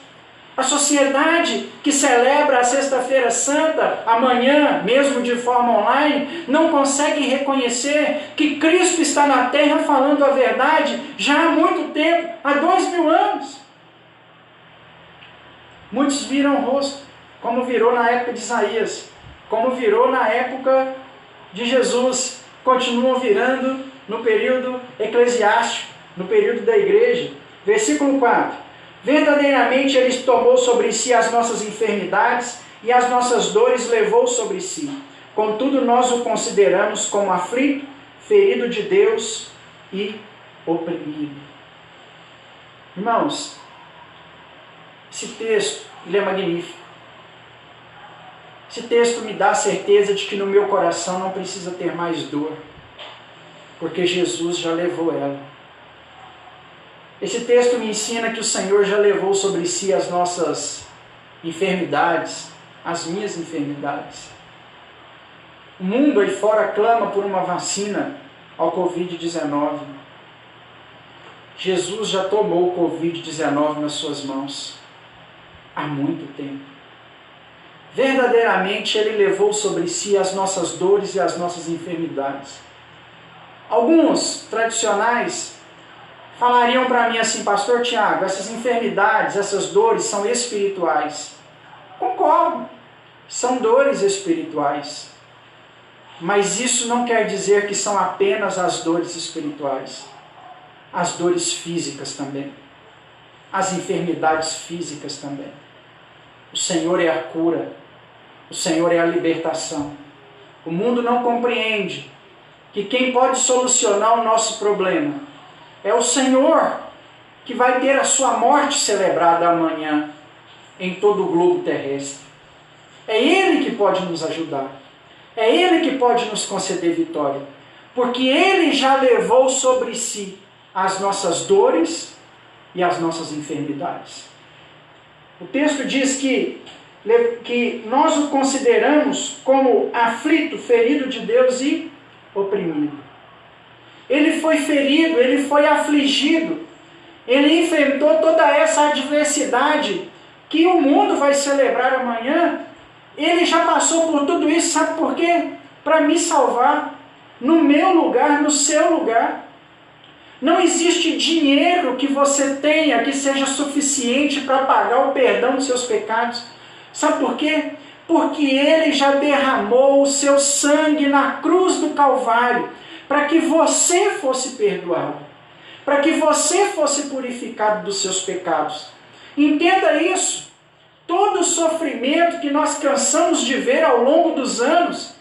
A sociedade que celebra a Sexta-feira Santa, amanhã, mesmo de forma online, não consegue reconhecer que Cristo está na terra falando a verdade já há muito tempo, há 2000 anos. Muitos viram o rosto, como virou na época de Isaías, como virou na época de Jesus, continuam virando no período eclesiástico, no período da igreja. Versículo 4. Verdadeiramente Ele tomou sobre si as nossas enfermidades e as nossas dores levou sobre si. Contudo, nós o consideramos como aflito, ferido de Deus e oprimido. Irmãos, esse texto ele é magnífico. Esse texto me dá a certeza de que no meu coração não precisa ter mais dor, porque Jesus já levou ela. Esse texto me ensina que o Senhor já levou sobre si as nossas enfermidades, as minhas enfermidades. O mundo aí fora clama por uma vacina ao Covid-19. Jesus já tomou o Covid-19 nas suas mãos há muito tempo. Verdadeiramente Ele levou sobre si as nossas dores e as nossas enfermidades. Alguns tradicionais falariam para mim assim: pastor Tiago, essas enfermidades, essas dores são espirituais. Concordo, são dores espirituais. Mas isso não quer dizer que são apenas as dores espirituais. As dores físicas também. As enfermidades físicas também. O Senhor é a cura. O Senhor é a libertação. O mundo não compreende que quem pode solucionar o nosso problema é o Senhor, que vai ter a sua morte celebrada amanhã em todo o globo terrestre. É Ele que pode nos ajudar. É Ele que pode nos conceder vitória. Porque Ele já levou sobre si as nossas dores e as nossas enfermidades. O texto diz que nós o consideramos como aflito, ferido de Deus e oprimido. Ele foi ferido, ele foi afligido, ele enfrentou toda essa adversidade que o mundo vai celebrar amanhã. Ele já passou por tudo isso, sabe por quê? Para me salvar, no meu lugar, no seu lugar. Não existe dinheiro que você tenha que seja suficiente para pagar o perdão dos seus pecados. Sabe por quê? Porque Ele já derramou o seu sangue na cruz do Calvário, para que você fosse perdoado, para que você fosse purificado dos seus pecados. Entenda isso. Todo o sofrimento que nós cansamos de ver ao longo dos anos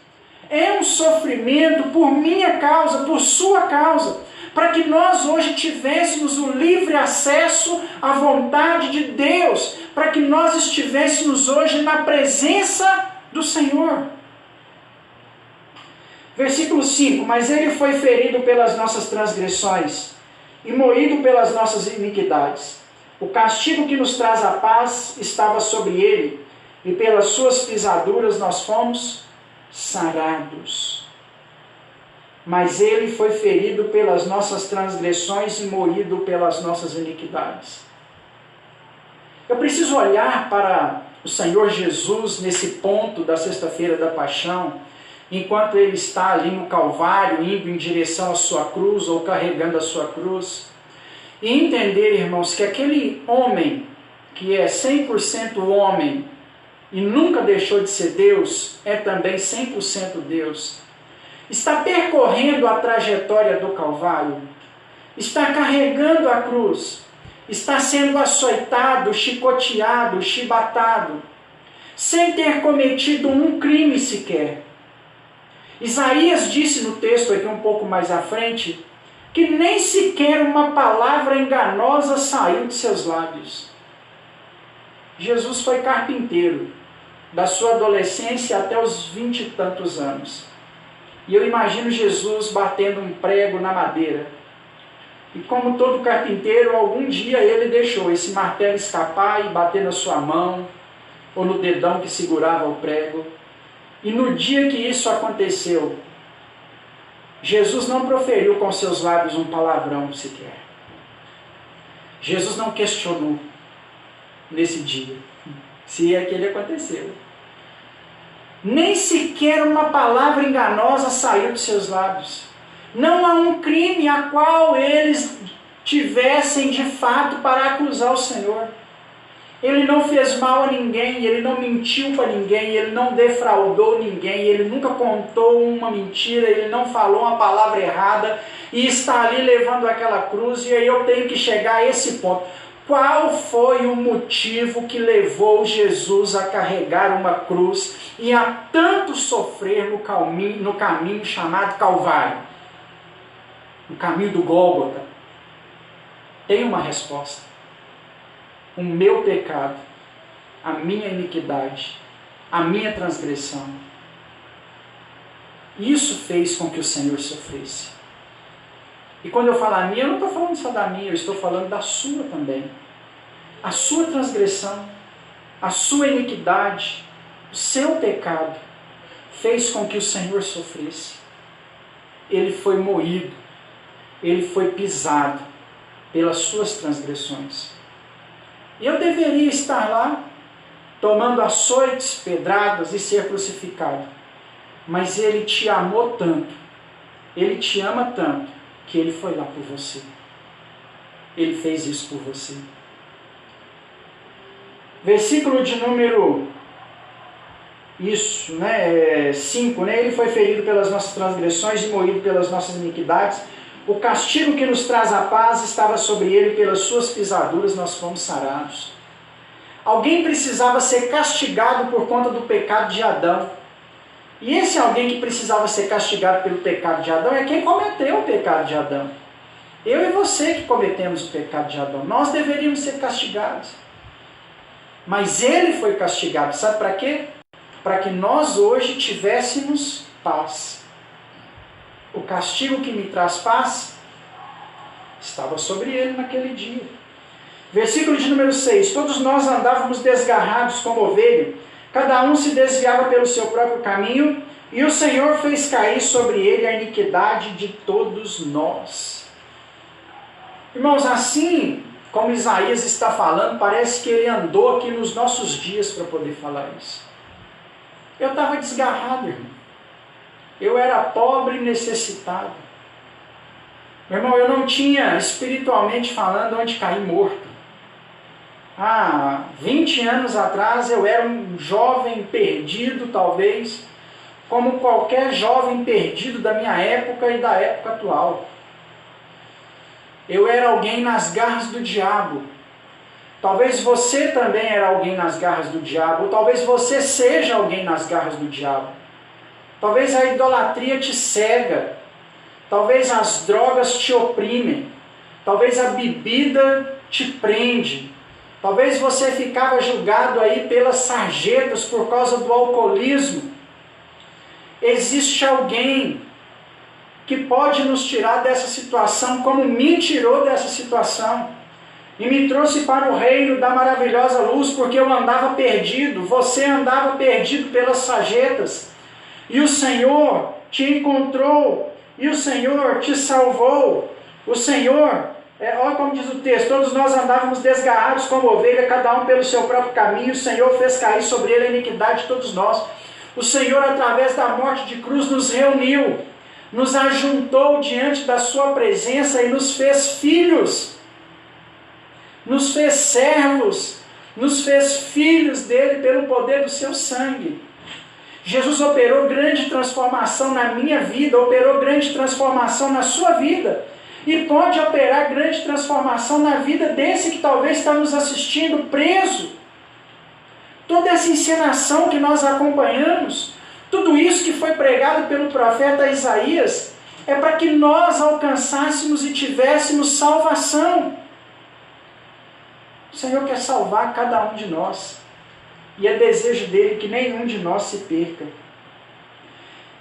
é um sofrimento por minha causa, por sua causa, para que nós hoje tivéssemos o livre acesso à vontade de Deus, para que nós estivéssemos hoje na presença do Senhor. Versículo 5, mas Ele foi ferido pelas nossas transgressões e moído pelas nossas iniquidades. O castigo que nos traz a paz estava sobre Ele, e pelas suas pisaduras nós fomos sarados. Mas Ele foi ferido pelas nossas transgressões e moído pelas nossas iniquidades. Eu preciso olhar para o Senhor Jesus nesse ponto da Sexta-feira da Paixão, enquanto Ele está ali no Calvário, indo em direção à sua cruz ou carregando a sua cruz, e entender, irmãos, que aquele homem que é 100% homem e nunca deixou de ser Deus, é também 100% Deus, está percorrendo a trajetória do Calvário, está carregando a cruz, está sendo açoitado, chicoteado, chibatado, sem ter cometido um crime sequer. Isaías disse no texto aqui um pouco mais à frente, que nem sequer uma palavra enganosa saiu de seus lábios. Jesus foi carpinteiro, da sua adolescência até os 20 e tantos anos. E eu imagino Jesus batendo um prego na madeira. E como todo carpinteiro, algum dia ele deixou esse martelo escapar e bater na sua mão, ou no dedão que segurava o prego. E no dia que isso aconteceu, Jesus não proferiu com seus lábios um palavrão sequer. Jesus não questionou nesse dia, se aquele aconteceu. Nem sequer uma palavra enganosa saiu de seus lábios. Não há um crime a qual eles tivessem de fato para acusar o Senhor. Ele não fez mal a ninguém, ele não mentiu para ninguém, ele não defraudou ninguém, ele nunca contou uma mentira, ele não falou uma palavra errada e está ali levando aquela cruz. E aí eu tenho que chegar a esse ponto. Qual foi o motivo que levou Jesus a carregar uma cruz e a tanto sofrer no caminho chamado Calvário? No caminho do Gólgota? Tem uma resposta. O meu pecado, a minha iniquidade, a minha transgressão. Isso fez com que o Senhor sofresse. E quando eu falo a minha, eu não estou falando só da minha, eu estou falando da sua também. A sua transgressão, a sua iniquidade, o seu pecado, fez com que o Senhor sofresse. Ele foi moído, ele foi pisado pelas suas transgressões. E eu deveria estar lá, tomando açoites, pedradas e ser crucificado. Mas ele te amou tanto, ele te ama tanto, que ele foi lá por você. Ele fez isso por você. Versículo de número 5, ele foi ferido pelas nossas transgressões e moído pelas nossas iniquidades. O castigo que nos traz a paz estava sobre ele, e pelas suas pisaduras nós fomos sarados. Alguém precisava ser castigado por conta do pecado de Adão. E esse alguém que precisava ser castigado pelo pecado de Adão é quem cometeu o pecado de Adão. Eu e você que cometemos o pecado de Adão. Nós deveríamos ser castigados. Mas ele foi castigado. Sabe para quê? Para que nós hoje tivéssemos paz. O castigo que me traz paz estava sobre ele naquele dia. Versículo de número 6. Todos nós andávamos desgarrados como ovelha, cada um se desviava pelo seu próprio caminho, e o Senhor fez cair sobre ele a iniquidade de todos nós. Irmãos, assim como Isaías está falando, parece que ele andou aqui nos nossos dias para poder falar isso. Eu estava desgarrado, irmão. Eu era pobre e necessitado. Meu irmão, eu não tinha, espiritualmente falando, onde cair morto. Há 20 anos atrás eu era um jovem perdido, talvez, como qualquer jovem perdido da minha época e da época atual. Eu era alguém nas garras do diabo. Talvez você também era alguém nas garras do diabo, ou talvez você seja alguém nas garras do diabo. Talvez a idolatria te cega, talvez as drogas te oprimem, talvez a bebida te prende, talvez você ficava julgado aí pelas sarjetas por causa do alcoolismo. Existe alguém que pode nos tirar dessa situação, como me tirou dessa situação, e me trouxe para o reino da maravilhosa luz, porque eu andava perdido, você andava perdido pelas sarjetas, e o Senhor te encontrou, e o Senhor te salvou. O Senhor, olha como diz o texto, todos nós andávamos desgarrados como ovelha, cada um pelo seu próprio caminho, o Senhor fez cair sobre ele a iniquidade de todos nós. O Senhor, através da morte de cruz, nos reuniu, nos ajuntou diante da sua presença e nos fez filhos, nos fez servos, nos fez filhos dele pelo poder do seu sangue. Jesus operou grande transformação na minha vida, operou grande transformação na sua vida, e pode operar grande transformação na vida desse que talvez está nos assistindo preso. Toda essa encenação que nós acompanhamos, tudo isso que foi pregado pelo profeta Isaías, É para que nós alcançássemos e tivéssemos salvação. O Senhor quer salvar cada um de nós. E é desejo dele que nenhum de nós se perca.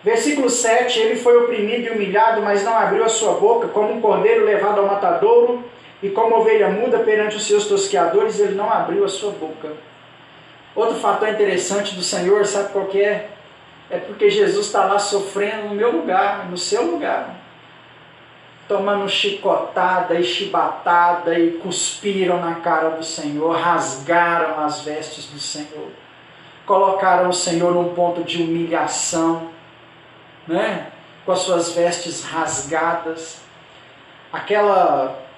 Versículo 7, ele foi oprimido e humilhado, mas não abriu a sua boca, como um cordeiro levado ao matadouro, e como ovelha muda perante os seus tosqueadores, ele não abriu a sua boca. Outro fator interessante do Senhor, sabe qual que é? É porque Jesus está lá sofrendo no meu lugar, no seu lugar. Tomando chicotada e chibatada e cuspiram na cara do Senhor, rasgaram as vestes do Senhor. Colocaram o Senhor num ponto de humilhação, né? Com as suas vestes rasgadas.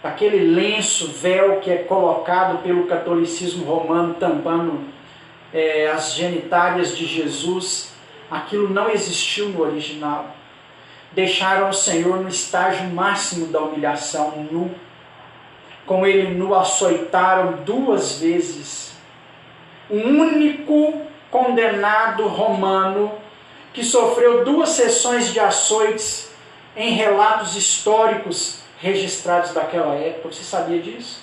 Aquele lenço, véu que é colocado pelo catolicismo romano, tampando as genitálias de Jesus, aquilo não existiu no original. Deixaram o Senhor no estágio máximo da humilhação, nu. Com ele nu açoitaram 2 vezes. O único condenado romano que sofreu 2 sessões de açoites em relatos históricos registrados daquela época. Você sabia disso?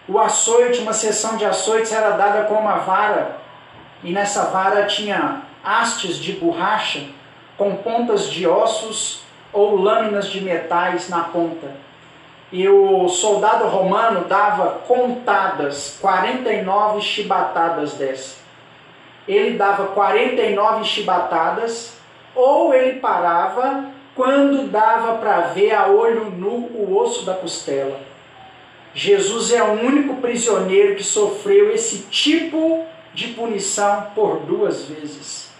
O açoite, uma sessão de açoites era dada com uma vara, e nessa vara tinha hastes de borracha com pontas de ossos ou lâminas de metais na ponta. E o soldado romano dava contadas 49 chibatadas dessa. Ele dava 49 chibatadas, ou ele parava quando dava para ver a olho nu o osso da costela. Jesus é o único prisioneiro que sofreu esse tipo de punição por 2 vezes.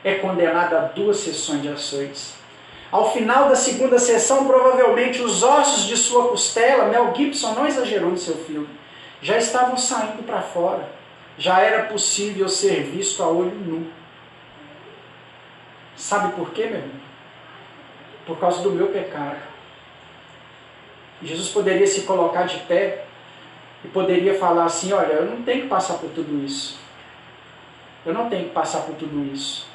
É condenado a 2 sessões de açoites. Ao final da 2ª sessão, provavelmente os ossos de sua costela, Mel Gibson não exagerou no seu filme, já estavam saindo para fora. Já era possível ser visto a olho nu. Sabe por quê, meu irmão? Por causa do meu pecado. Jesus poderia se colocar de pé e poderia falar assim: olha, eu não tenho que passar por tudo isso. Eu não tenho que passar por tudo isso.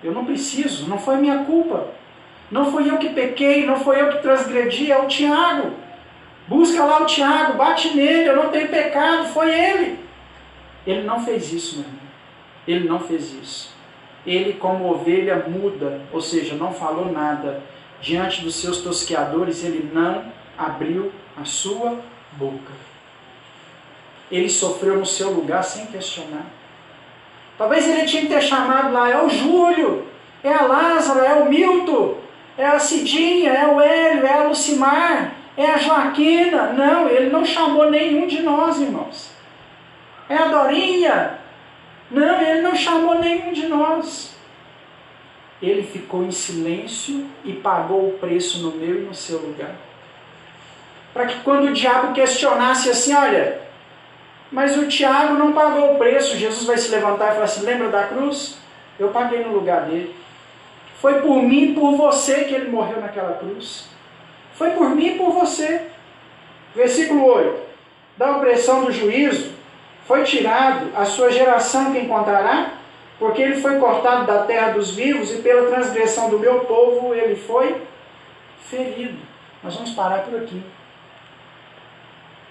Eu não preciso, não foi minha culpa. Não fui eu que pequei, não foi eu que transgredi, é o Tiago. Busca lá o Tiago, bate nele, eu não tenho pecado, foi ele. Ele não fez isso, meu irmão. Ele não fez isso. Ele, como ovelha muda, ou seja, não falou nada, diante dos seus tosqueadores, ele não abriu a sua boca. Ele sofreu no seu lugar sem questionar. Talvez ele tinha que ter chamado lá: é o Júlio, é a Lázaro, é o Milton, é a Cidinha, é o Hélio, é a Lucimar, é a Joaquina. Não, ele não chamou nenhum de nós, irmãos. É a Dorinha. Não, ele não chamou nenhum de nós. Ele ficou em silêncio e pagou o preço no meu e no seu lugar. Para que quando o diabo questionasse assim: olha, mas o Tiago não pagou o preço, Jesus vai se levantar e falar assim: lembra da cruz? Eu paguei no lugar dele. Foi por mim e por você que ele morreu naquela cruz. Foi por mim e por você. Versículo 8. Da opressão do juízo foi tirado a sua geração que encontrará, porque ele foi cortado da terra dos vivos e pela transgressão do meu povo ele foi ferido. Nós vamos parar por aqui.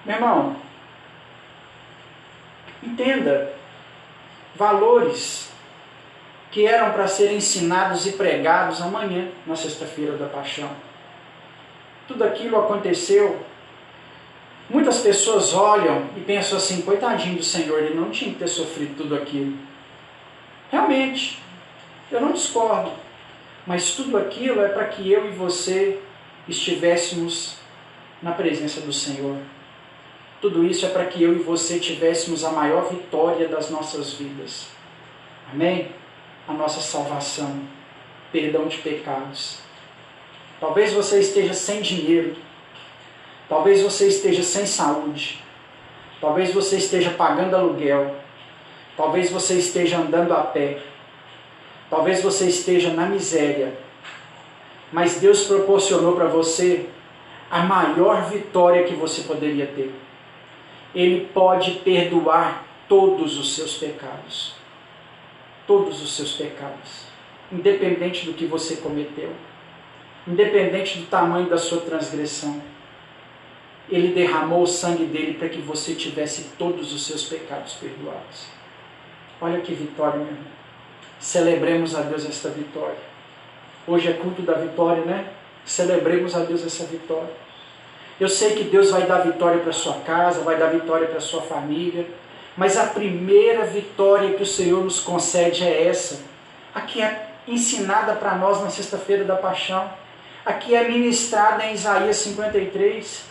Meu irmão, entenda, valores que eram para serem ensinados e pregados amanhã, na sexta-feira da paixão. Tudo aquilo aconteceu. Muitas pessoas olham e pensam assim: coitadinho do Senhor, ele não tinha que ter sofrido tudo aquilo. Realmente, eu não discordo, mas tudo aquilo é para que eu e você estivéssemos na presença do Senhor. Tudo isso é para que eu e você tivéssemos a maior vitória das nossas vidas. Amém? A nossa salvação, perdão de pecados. Talvez você esteja sem dinheiro, talvez você esteja sem saúde, talvez você esteja pagando aluguel, talvez você esteja andando a pé, talvez você esteja na miséria, mas Deus proporcionou para você a maior vitória que você poderia ter. Ele pode perdoar todos os seus pecados. Todos os seus pecados. Independente do que você cometeu. independente do tamanho da sua transgressão. Ele derramou o sangue dele para que você tivesse todos os seus pecados perdoados. Olha que vitória, meu irmão. Celebremos a Deus esta vitória. Hoje é culto da vitória, né? Celebremos a Deus essa vitória. Eu sei que Deus vai dar vitória para a sua casa, vai dar vitória para a sua família, mas a primeira vitória que o Senhor nos concede é essa. Aqui é ensinada para nós na sexta-feira da paixão. Aqui é ministrada em Isaías 53.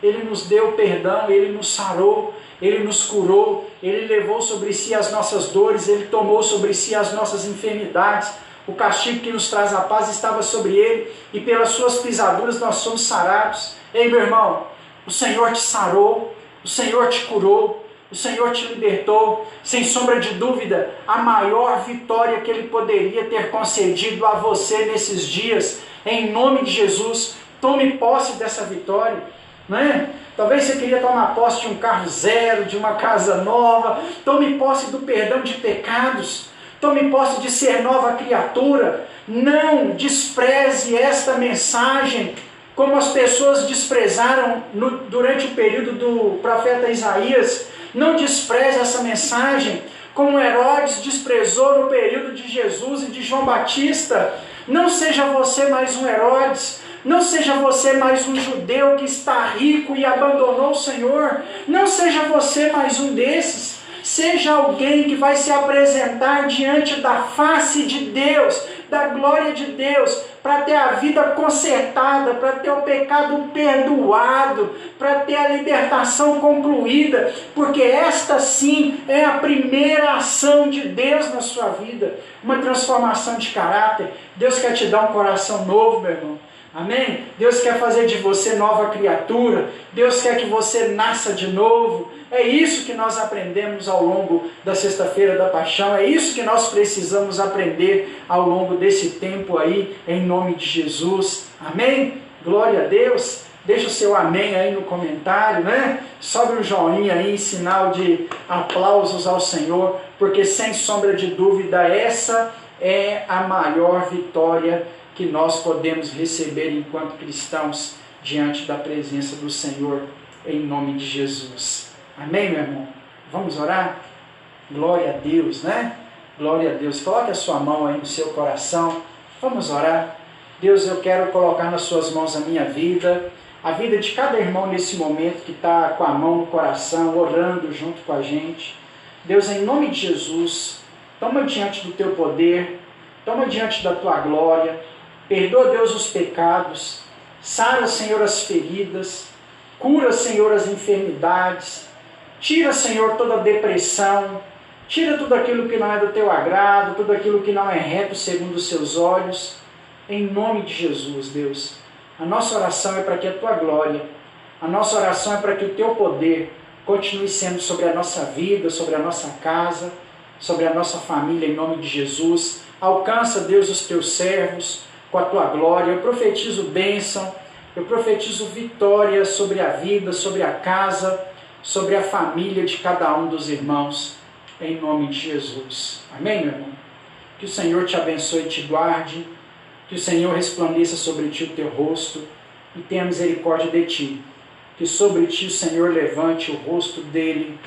Ele nos deu perdão, Ele nos sarou, Ele nos curou, Ele levou sobre si as nossas dores, Ele tomou sobre si as nossas enfermidades. O castigo que nos traz a paz estava sobre Ele, e pelas suas pisaduras nós somos sarados. Ei, meu irmão, o Senhor te sarou, o Senhor te curou, o Senhor te libertou. Sem sombra de dúvida, a maior vitória que Ele poderia ter concedido a você nesses dias, em nome de Jesus. Tome posse dessa vitória. Não é? Talvez você queria tomar posse de um carro zero, de uma casa nova. Tome posse do perdão de pecados. Tome posse de ser nova criatura. Não despreze esta mensagem como as pessoas desprezaram durante o período do profeta Isaías. Não despreze essa mensagem como Herodes desprezou no período de Jesus e de João Batista. Não seja você mais um Herodes. Não seja você mais um judeu que está rico e abandonou o Senhor. Não seja você mais um desses. Seja alguém que vai se apresentar diante da face de Deus, da glória de Deus, para ter a vida consertada, para ter o pecado perdoado, para ter a libertação concluída, porque esta sim é a primeira ação de Deus na sua vida, uma transformação de caráter. Deus quer te dar um coração novo, meu irmão. Amém? Deus quer fazer de você nova criatura. Deus quer que você nasça de novo. É isso que nós aprendemos ao longo da sexta-feira da paixão. É isso que nós precisamos aprender ao longo desse tempo aí, em nome de Jesus. Amém? Glória a Deus. Deixa o seu amém aí no comentário, né? Sobe um joinha aí em sinal de aplausos ao Senhor, porque sem sombra de dúvida essa é a maior vitória que nós podemos receber enquanto cristãos diante da presença do Senhor, em nome de Jesus. Amém, meu irmão? Vamos orar? Glória a Deus, né? Glória a Deus. Coloque a sua mão aí no seu coração. Vamos orar. Deus, eu quero colocar nas suas mãos a minha vida, a vida de cada irmão nesse momento que está com a mão no coração, orando junto com a gente. Deus, em nome de Jesus, toma diante do teu poder, toma diante da tua glória. Perdoa, Deus, os pecados, sara, Senhor, as feridas, cura, Senhor, as enfermidades, tira, Senhor, toda a depressão, tira tudo aquilo que não é do teu agrado, tudo aquilo que não é reto segundo os seus olhos, em nome de Jesus, Deus. A nossa oração é para que a tua glória, a nossa oração é para que o teu poder continue sendo sobre a nossa vida, sobre a nossa casa, sobre a nossa família, em nome de Jesus. Alcança, Deus, os teus servos com a tua glória. Eu profetizo bênção, eu profetizo vitória sobre a vida, sobre a casa, sobre a família de cada um dos irmãos, em nome de Jesus. Amém, meu irmão? Que o Senhor te abençoe e te guarde, que o Senhor resplandeça sobre ti o teu rosto e tenha misericórdia de ti, que sobre ti o Senhor levante o rosto dele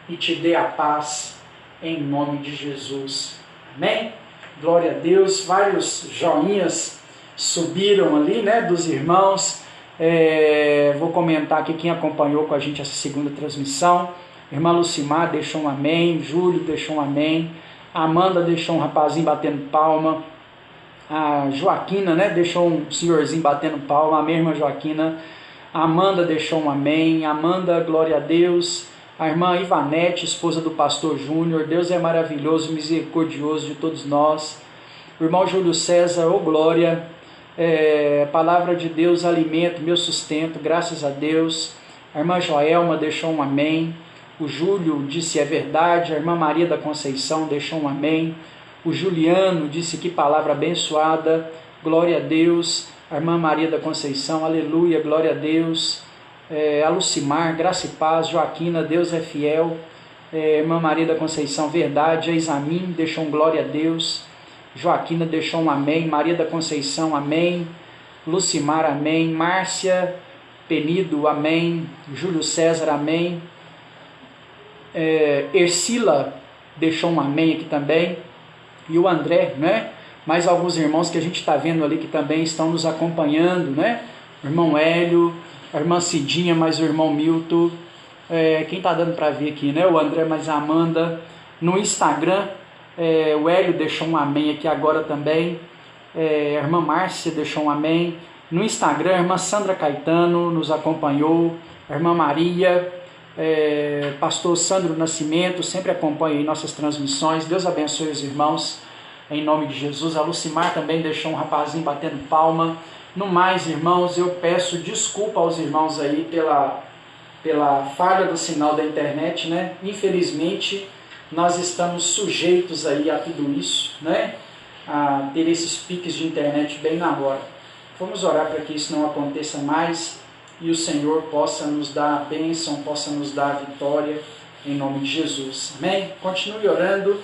e te dê a paz, em nome de Jesus. Amém? Glória a Deus. Vários joinhas subiram ali, né, dos irmãos. Vou comentar aqui quem acompanhou com a gente essa segunda transmissão. Irmã Lucimar deixou um amém, Júlio deixou um amém, a Amanda deixou um rapazinho batendo palma, a Joaquina, né, deixou um senhorzinho batendo palma, a minha irmã Joaquina, a Amanda deixou um amém, Amanda, glória a Deus, a irmã Ivanete, esposa do pastor Júnior, Deus é maravilhoso, misericordioso de todos nós, o irmão Júlio César, ô glória, palavra de Deus, alimento, meu sustento, graças a Deus, a irmã Joelma deixou um amém, o Júlio disse é verdade, a irmã Maria da Conceição deixou um amém, o Juliano disse que palavra abençoada, glória a Deus, a irmã Maria da Conceição, aleluia, glória a Deus, a Lucimar, graça e paz, Joaquina, Deus é fiel, irmã Maria da Conceição, verdade, a Isamin deixou um glória a Deus, Joaquina deixou um amém, Maria da Conceição, amém, Lucimar, amém. Márcia Penido, amém. Júlio César, amém. Ercila deixou um amém aqui também. E o André, né? Mais alguns irmãos que a gente está vendo ali que também estão nos acompanhando, né? O irmão Hélio, a irmã Cidinha, mais o irmão Milton. Quem está dando para ver aqui, né? O André, mais a Amanda. No Instagram, o Hélio deixou um amém aqui agora também. A irmã Márcia deixou um amém. No Instagram, a irmã Sandra Caetano nos acompanhou. A irmã Maria, pastor Sandro Nascimento, sempre acompanha aí nossas transmissões. Deus abençoe os irmãos, em nome de Jesus. A Lucimar também deixou um rapazinho batendo palma. No mais, irmãos, eu peço desculpa aos irmãos aí pela falha do sinal da internet, né? Infelizmente, nós estamos sujeitos aí a tudo isso, né? A ter esses piques de internet bem na hora. Vamos orar para que isso não aconteça mais e o Senhor possa nos dar a bênção, possa nos dar a vitória, em nome de Jesus. Amém? Continue orando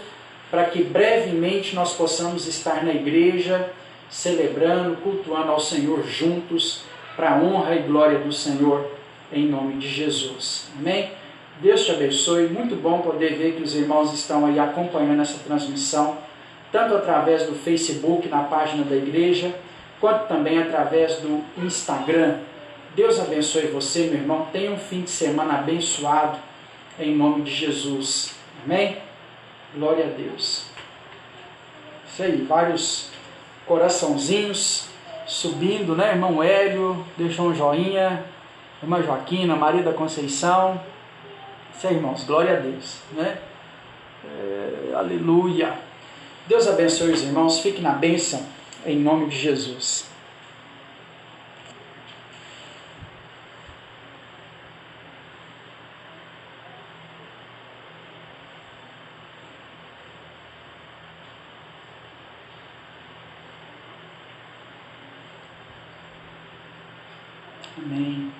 para que brevemente nós possamos estar na igreja, celebrando, cultuando ao Senhor juntos, para a honra e glória do Senhor, em nome de Jesus. Amém? Deus te abençoe. Muito bom poder ver que os irmãos estão aí acompanhando essa transmissão, tanto através do Facebook, na página da igreja, quanto também através do Instagram. Deus abençoe você, meu irmão. Tenha um fim de semana abençoado, em nome de Jesus. Amém? Glória a Deus. Isso aí, vários coraçãozinhos subindo, né? Irmão Hélio deixou um joinha. Irmã Joaquina, Maria da Conceição. Isso aí, irmãos. Glória a Deus, né? Aleluia. Deus abençoe os irmãos. Fique na bênção, em nome de Jesus. Amém.